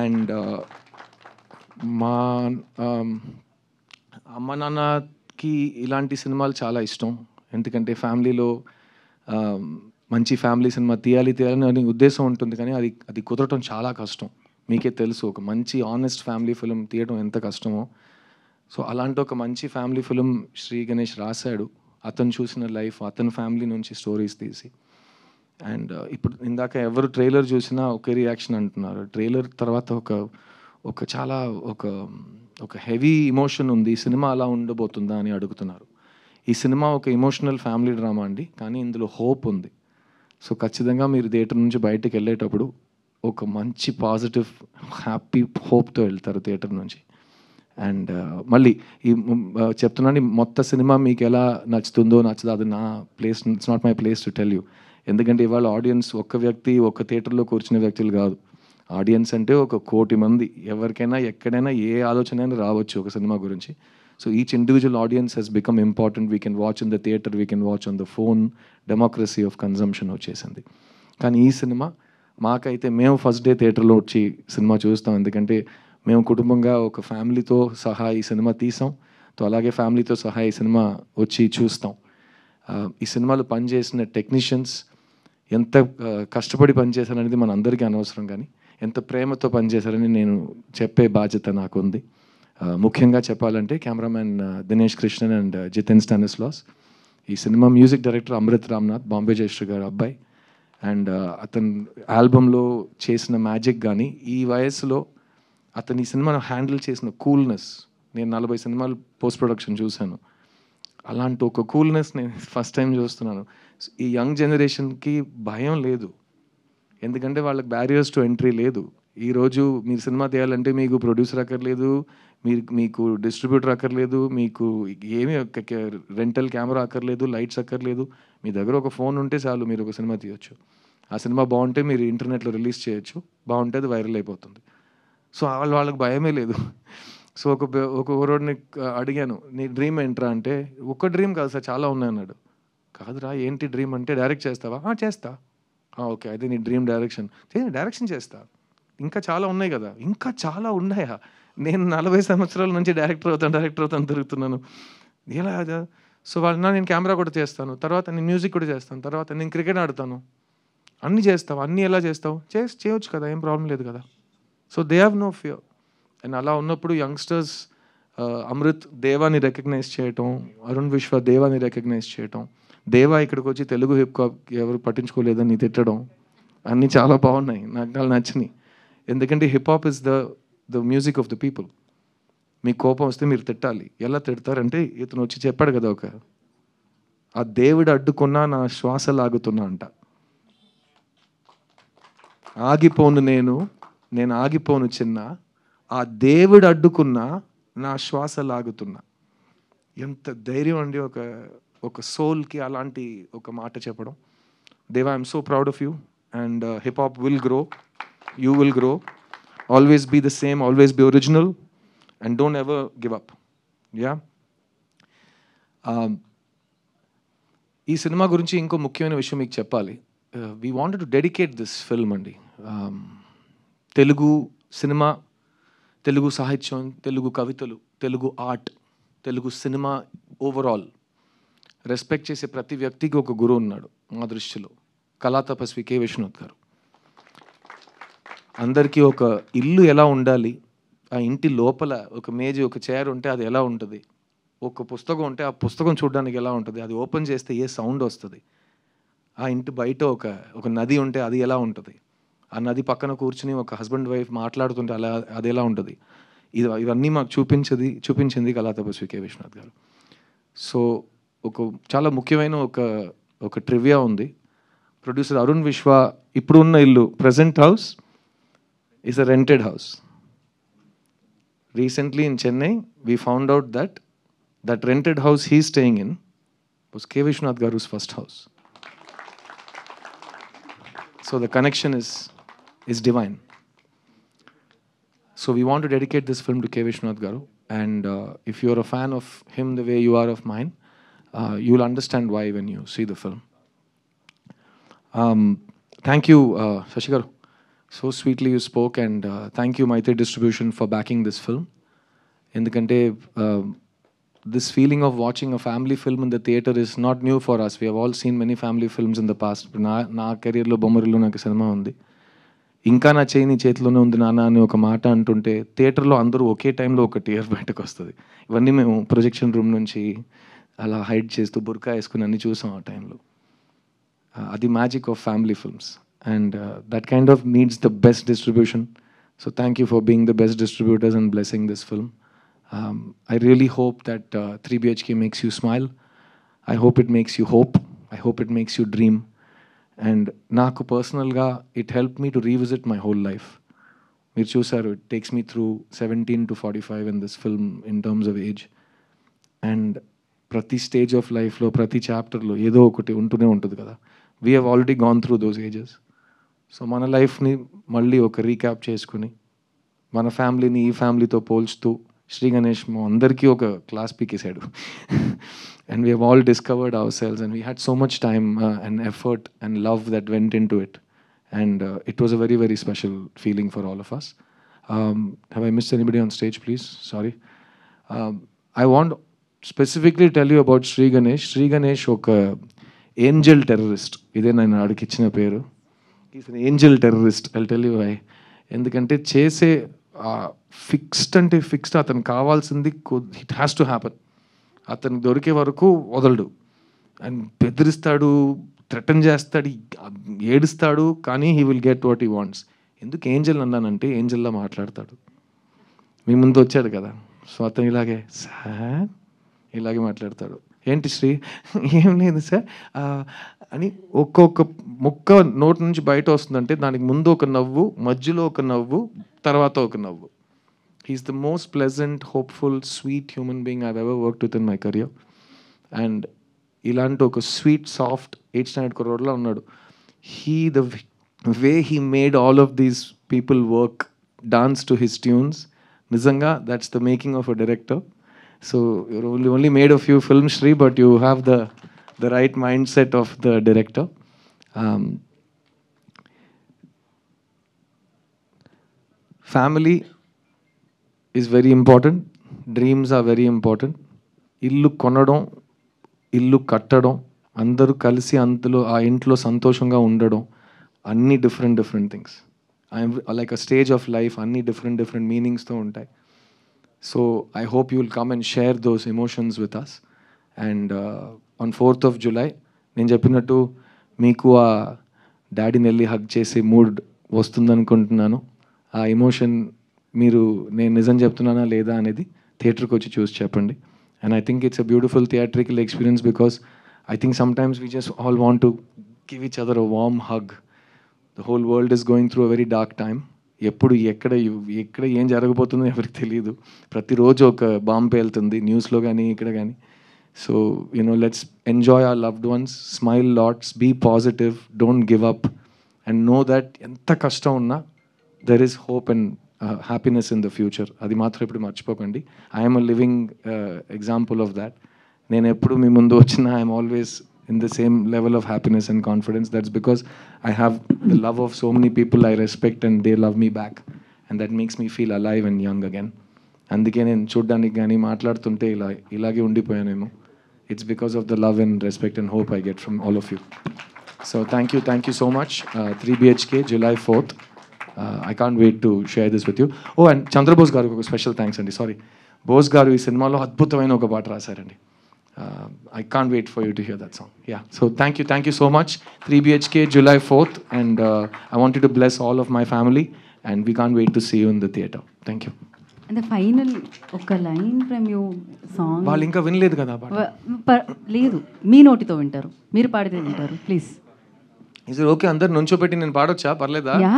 And మా అమ్మ నాన్నకి ఇలాంటి సినిమాలు చాలా ఇష్టం. ఎందుకంటే ఫ్యామిలీలో మంచి ఫ్యామిలీ సినిమా తీయాలని అనే ఉద్దేశం ఉంటుంది, కానీ అది కుదరటం చాలా కష్టం. మీకే తెలుసు, ఒక మంచి ఆనెస్ట్ ఫ్యామిలీ ఫిలిం తీయడం ఎంత కష్టమో. సో అలాంటి ఒక మంచి ఫ్యామిలీ ఫిలిం శ్రీ గణేష్ రాశాడు. అతను చూసిన లైఫ్, అతని ఫ్యామిలీ నుంచి స్టోరీస్ తీసి. అండ్ ఇప్పుడు ఇందాక ఎవరు ట్రైలర్ చూసినా ఒకే రియాక్షన్ అంటున్నారు. ట్రైలర్ తర్వాత ఒక చాలా ఒక హెవీ ఇమోషన్ ఉంది, ఈ సినిమా అలా ఉండబోతుందా అని అడుగుతున్నారు. ఈ సినిమా ఒక ఎమోషనల్ ఫ్యామిలీ డ్రామా అండి, కానీ ఇందులో హోప్ ఉంది. సో ఖచ్చితంగా మీరు థియేటర్ నుంచి బయటకు వెళ్ళేటప్పుడు ఒక మంచి పాజిటివ్ హ్యాపీ హోప్తో వెళ్తారు థియేటర్ నుంచి. అండ్ మళ్ళీ ఈ చెప్తున్నాను, మొత్తం సినిమా మీకు ఎలా నచ్చుతుందో నచ్చదో అది నా place, it's not my place to tell you. ఎందుకంటే ఇవాళ ఆడియన్స్ ఒక్క వ్యక్తి ఒక్క థియేటర్లో కూర్చునే వ్యక్తులు కాదు. ఆడియన్స్ అంటే 1 కోటి మంది, ఎవరికైనా ఎక్కడైనా ఏ ఆలోచన అయినా రావచ్చు ఒక సినిమా గురించి. So each individual audience Hess become important. We can watch in the theatre, we can watch on the phone. Democracy of consumption వచ్చేసింది. కానీ ఈ సినిమా మాకైతే మేము ఫస్ట్ డే థియేటర్లో వచ్చి సినిమా చూస్తాం. ఎందుకంటే మేము కుటుంబంగా ఒక ఫ్యామిలీతో సహా ఈ సినిమా తీసాం. సో అలాగే ఫ్యామిలీతో సహా ఈ సినిమా వచ్చి చూస్తాం. ఈ సినిమాలో పనిచేసిన టెక్నీషియన్స్ ఎంత కష్టపడి పనిచేశారనేది మన అందరికీ అనవసరం, కానీ ఎంత ప్రేమతో పనిచేశారని నేను చెప్పే బాధ్యత నాకు ఉంది. ముఖ్యంగా చెప్పాలంటే cameraman Dinesh Krishnan and Jithen Stanislaus. ఈ cinema music director Amrit Ramnath, Bombay Jayashree garu అబ్బాయి. అండ్ అతను ఆల్బంలో చేసిన మ్యాజిక్ కానీ ఈ వయసులో అతను ఈ సినిమాను హ్యాండిల్ చేసిన కూల్నెస్, నేను 40 సినిమాలు పోస్ట్ ప్రొడక్షన్ చూశాను. అలాంటి ఒక కూల్నెస్ నేను ఫస్ట్ టైం చూస్తున్నాను. ఈ యంగ్ జనరేషన్కి భయం లేదు, ఎందుకంటే వాళ్ళకి బ్యారియర్స్ టు ఎంట్రీ లేదు. ఈరోజు మీరు సినిమా తీయాలంటే మీకు ప్రొడ్యూసర్ అక్కర్లేదు, మీకు డిస్ట్రిబ్యూటర్ అక్కర్లేదు, మీకు ఏమీ రెంటల్ కెమెరా అక్కర్లేదు, లైట్స్ అక్కర్లేదు. మీ దగ్గర ఒక ఫోన్ ఉంటే చాలు, మీరు ఒక సినిమా తీయొచ్చు. ఆ సినిమా బాగుంటే మీరు ఇంటర్నెట్లో రిలీజ్ చేయొచ్చు, బాగుంటే అది వైరల్ అయిపోతుంది. సో వాళ్ళకి భయమే లేదు. సో ఒక ఊరోడిని అడిగాను, నీ డ్రీమ్ ఏంట్రా అంటే, ఒక్క డ్రీమ్ కాదు సార్, చాలా ఉన్నాయి అన్నాడు. కాదురా ఏంటి డ్రీమ్ అంటే, డైరెక్ట్ చేస్తావా? చేస్తా. ఓకే, అయితే నీ డ్రీమ్ డైరెక్షన్ చేస్తా. ఇంకా చాలా ఉన్నాయి కదా. ఇంకా చాలా ఉన్నాయా? నేను 40 సంవత్సరాల నుంచి డైరెక్టర్ అవుతాను తిరుగుతున్నాను. ఎలా? సో వాళ్ళ నేను కెమెరా కూడా చేస్తాను, తర్వాత నేను మ్యూజిక్ కూడా చేస్తాను, తర్వాత నేను క్రికెట్ ఆడతాను. అన్నీ చేస్తావు, అన్నీ ఎలా చేస్తావు? చేయొచ్చు కదా, ఏం ప్రాబ్లం లేదు కదా. So they have no fear. And అలా ఉన్నప్పుడు యంగ్స్టర్స్ అమృత్ దేవాని రికగ్నైజ్ చేయటం, అరుణ్ విశ్వ దేవాని రికగ్నైజ్ చేయటం, దేవా ఇక్కడికి వచ్చి తెలుగు హిప్ హాప్ ఎవరు పట్టించుకోలేదని తిట్టడం, అన్నీ చాలా బాగున్నాయి, నాకు నచ్చినాయి. ఎందుకంటే hip hop is the music of the people. మీకు కోపం వస్తే మీరు తిట్టాలి. ఎలా తిడతారంటే, ఇతను వచ్చి చెప్పాడు కదా, ఆ దేవుడు అడ్డుకున్నా నా శ్వాస లాగుతున్నా అంట. ఆగిపోను నేను ఆగిపోను చిన్న, ఆ దేవుడు అడ్డుకున్నా నా శ్వాస లాగుతున్నా. ఎంత ధైర్యం అండి ఒక సోల్కి అలాంటి ఒక మాట చెప్పడం. Deva, I'm so proud of you. And hip hop will grow, you will grow. Always be the same, always be original, and don't ever give up. Yeah, ఈ సినిమా గురించి ఇంకో ముఖ్యమైన విషయం మీకు చెప్పాలి. We wanted to dedicate this film అండి. Telugu cinema, Telugu సాహిత్యం, తెలుగు కవితలు, Telugu art, Telugu cinema overall respect చేసే ప్రతి వ్యక్తికి ఒక గురువు ఉన్నాడు మా దృష్టిలో. కళా తపస్వి కె విశ్వనాథ్ గారు. అందరికీ ఒక ఇల్లు ఎలా ఉండాలి, ఆ ఇంటి లోపల ఒక మేజీ, ఒక చైర్ ఉంటే అది ఎలా ఉంటుంది, ఒక పుస్తకం ఉంటే ఆ పుస్తకం చూడడానికి ఎలా ఉంటుంది, అది ఓపెన్ చేస్తే ఏ సౌండ్ వస్తుంది, ఆ ఇంటి బయట ఒక నది ఉంటే అది ఎలా ఉంటుంది, ఆ నది పక్కన కూర్చుని ఒక హస్బెండ్ వైఫ్ మాట్లాడుతుంటే అది ఎలా ఉంటుంది, ఇవన్నీ మాకు చూపించింది కళా తపస్వి కె విశ్వనాథ్ గారు. సో చాలా ముఖ్యమైన ఒక ట్రివియా ఉంది. ప్రొడ్యూసర్ అరుణ్ విశ్వ ఇప్పుడు ఉన్న ఇల్లు, present house is a rented house. Recently in Chennai, we found out that rented house he's staying in was K. Vishwanath Garu's first house. So the connection is divine. So we want to dedicate this film to K. Vishwanath Garu. And if you're a fan of him the way you are of mine, you'll understand why when you see the film. Thank you, Shashi Garu. So sweetly you spoke, and thank you Maitri Distribution for backing this film. Endukante this feeling of watching a family film in the theatre is not new for us. We have all seen many family films in the past. నా కెరీర్లో బొమ్మరిలో నాకు cinema ఉంది. ఇంకా నా చేయి నీ చేతిలోనే ఉంది నాన్న అని ఒక మాట అంటుంటే థియేటర్లో అందరూ ఒకే టైంలో ఒక టియర్ బయటకు వస్తుంది. ఇవన్నీ మేము ప్రొజెక్షన్ రూమ్ నుంచి అలా హైడ్ చేస్తూ బుర్కా వేసుకుని అన్నీ చూసాం ఆ టైంలో. అది magic of family films. And that kind of needs the best distribution. So thank you for being the best distributors and blessing this film. I really hope that 3BHK makes you smile. I hope it makes you hope. I hope it makes you dream. And నాకు పర్సనల్గా it helped me to revisit my whole life. మీరు చూసారు, it takes me through 17 to 45 in this film in terms of age. And ప్రతి stage of లైఫ్లో, ప్రతి చాప్టర్లో ఏదో ఒకటి ఉంటూనే ఉంటుంది కదా. We have already gone through those ages. So మన లైఫ్ని మళ్ళీ ఒక రీక్యాప్ చేసుకుని, మన ఫ్యామిలీని ఈ ఫ్యామిలీతో పోల్చుతూ శ్రీ గణేష్ అందరికీ ఒక క్లాస్ పీకేసాడు. And we have all discovered our selves, and we had so much time and effort and love that went in to it. And it was a very very special feeling for all of us. Have I missed anybody on stage? Please, sorry. I want specifically tell you about Shri Ganesh. Shri Ganesh ఒక angel terrorist. ఇదే నేను అడిగిచ్చిన పేరు. Is an angel terrorist. I'll tell you why. ఎందుకంటే చేసే fixed అంటే fixed, అతనికి కావాల్సింది ఇట్ హ్యాస్ టు హ్యాపన్. అతనికి దొరికే వరకు వదలడు. అండ్ బెదిరిస్తాడు, థ్రెటన్ చేస్తాడు, ఏడుస్తాడు, కానీ he will get what he wants. ఎందుకు ఏంజల్ అన్నానంటే ఏంజల్లా మాట్లాడతాడు. మీ ముందు వచ్చాడు కదా, సో అతను ఇలాగే సార్ ఇలాగే మాట్లాడతాడు. ఏంటి శ్రీ? ఏం లేదు సార్ అని ఒక్కొక్క ముక్క నోటి నుంచి బయట వస్తుందంటే దానికి ముందు ఒక నవ్వు, మధ్యలో ఒక నవ్వు, తర్వాత ఒక నవ్వు. He's the most pleasant, hopeful, sweet human being I ever worked with in my career. And ఇలాంటి ఒక స్వీట్, సాఫ్ట్ 8th స్టాండర్డ్ కుర్రోడ్లా ఉన్నాడు. The way he made all of these people work, dance to his tunes, నిజంగా that's the making of a director. So you only made a few films, Shri, but you have the right mindset of the director. Family is very important. Dreams are very important. Illu konadam, illu kattadam, andaru kalisi antlo aa intlo santoshanga undadam, anni different things. I am like a stage of life, anni different meanings tho untai. So I hope you will come and share those emotions with us. And on 4th of July, నేను చెప్పినట్టు మీకు ఆ డాడీని వెళ్ళి hug చేసే mood వస్తుందనుకుంటున్నాను. ఆ emotion మీరు నేను నిజం చెప్తున్నానా లేదా అనేది థియేటర్కి వచ్చి చూసి చెప్పండి. And I think it's a beautiful theatrical experience because I think sometimes we just all want to give each other a warm hug. The whole world is going through a very dark time. ఎప్పుడు ఎక్కడ ఏం జరగబోతుందో ఎవరికి తెలియదు. ప్రతిరోజు ఒక bomb పేలుతుంది న్యూస్లో కానీ ఇక్కడ కానీ. So let's enjoy our loved ones, smile lots, be positive, don't give up and know that ఎంత కష్టం ఉన్నా there is hope and happiness in the future. అది మాత్రం ఇప్పుడు మర్చిపోకండి. I'm a living example of that. నేను ఎప్పుడు మీ ముందు వచ్చినా I'm always in the same level of happiness and confidence. That's because I have the love of so many people I respect and they love me back, and that makes me feel alive and young again. అందుకే నేను చూడ్డానికి కానీ మాట్లాడుతుంటే ఇలాగే ఉండిపోయానేమో. It's because of the love and respect and hope I get from all of you. So thank you so much. 3 BHK July 4th. I can't wait to share this with you. Oh, and Chandrabose garu ఒక special thanks అండి. Sorry, Bose గారు ఈ సినిమాలో అద్భుతమైన ఒక పాట రాశారండి. I can't wait for you to hear that song. Yeah, so thank you so much. 3 BHK July 4th, and I want you to bless all of my family, and we can't wait to see you in the theatre. Thank you. And the final ఒక line from you song వాళ్ళు ఇంకా వినలేదు కదా లేదు, మీ నోటితో వింటారు, మీరు పాడితే వింటారు. ప్లీజ్. Is it okay? అందరు నుంచోపెట్టి నేను పాడొచ్చా? పర్లేదా? Yeah,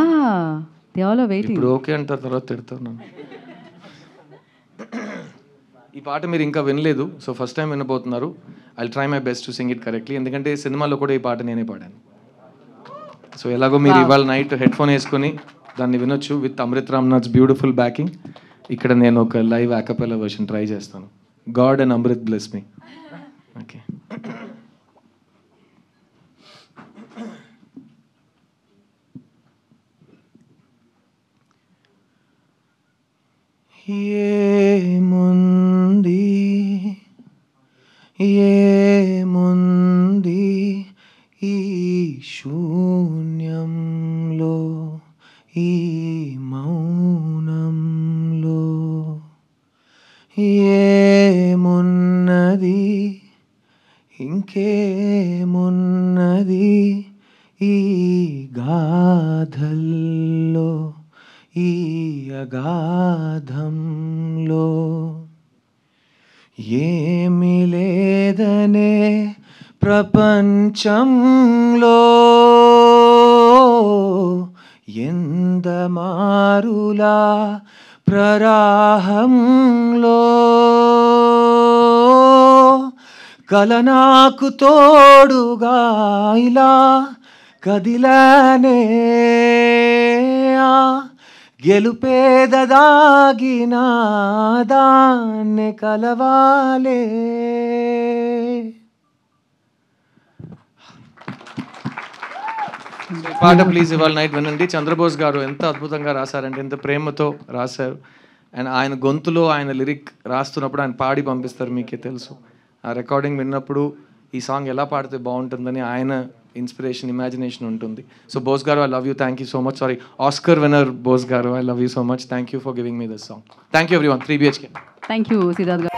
they all are waiting. ఇప్పుడు ఓకే అంటారు, తర్వాత తిడతాను. ఈ పాట మీరు ఇంకా వినలేదు, సో ఫస్ట్ టైం వినబోతున్నారు. I try my best to sing it correctly, ఎందుకంటే సినిమాలో కూడా ఈ పాట నేనే పాడాను. సో ఎలాగో మీరు ఇవాళ నైట్ హెడ్ ఫోన్ వేసుకొని దాన్ని వినొచ్చు with Amrit Ramnath's beautiful backing. ఇక్కడ నేను ఒక లైవ్ అకపెలా వర్షన్ ట్రై చేస్తాను. God and Amrit bless me. Okay. ఏముంది ఈ శూన్యంలో, ఈ మౌనంలో, ఏమున్నది ఇంకేమున్నది ఈ గాథల్లో, ఈ అగాధంలో, ఏమి లేదనే ప్రపంచంలో, ఎందమారులా ప్రరాహంలో, కల నాకు తోడుగా ఇలా కదిలానే, గెలుపేదదాగిన దాన్ని కలవాలే. పాట ప్లీజ్ ఇవాళ నైట్ వినండి. చంద్రబోస్ గారు ఎంత అద్భుతంగా రాశారంటే, ఎంత ప్రేమతో రాశారు. అండ్ ఆయన గొంతులో ఆయన లిరిక్ రాస్తున్నప్పుడు ఆయన పాడి పంపిస్తారు, మీకే తెలుసు. ఆ రికార్డింగ్ విన్నప్పుడు ఈ సాంగ్ ఎలా పాడితే బాగుంటుందని ఆయన ఇన్స్పిరేషన్, ఇమాజినేషన్ ఉంటుంది. So Bose garu, I love you, thank you so much. Sorry, Oscar winner Bose garu, I love you so much. Thank you for giving me this song. Thank you everyone. 3 BHK. Thank you Siddharth గారు.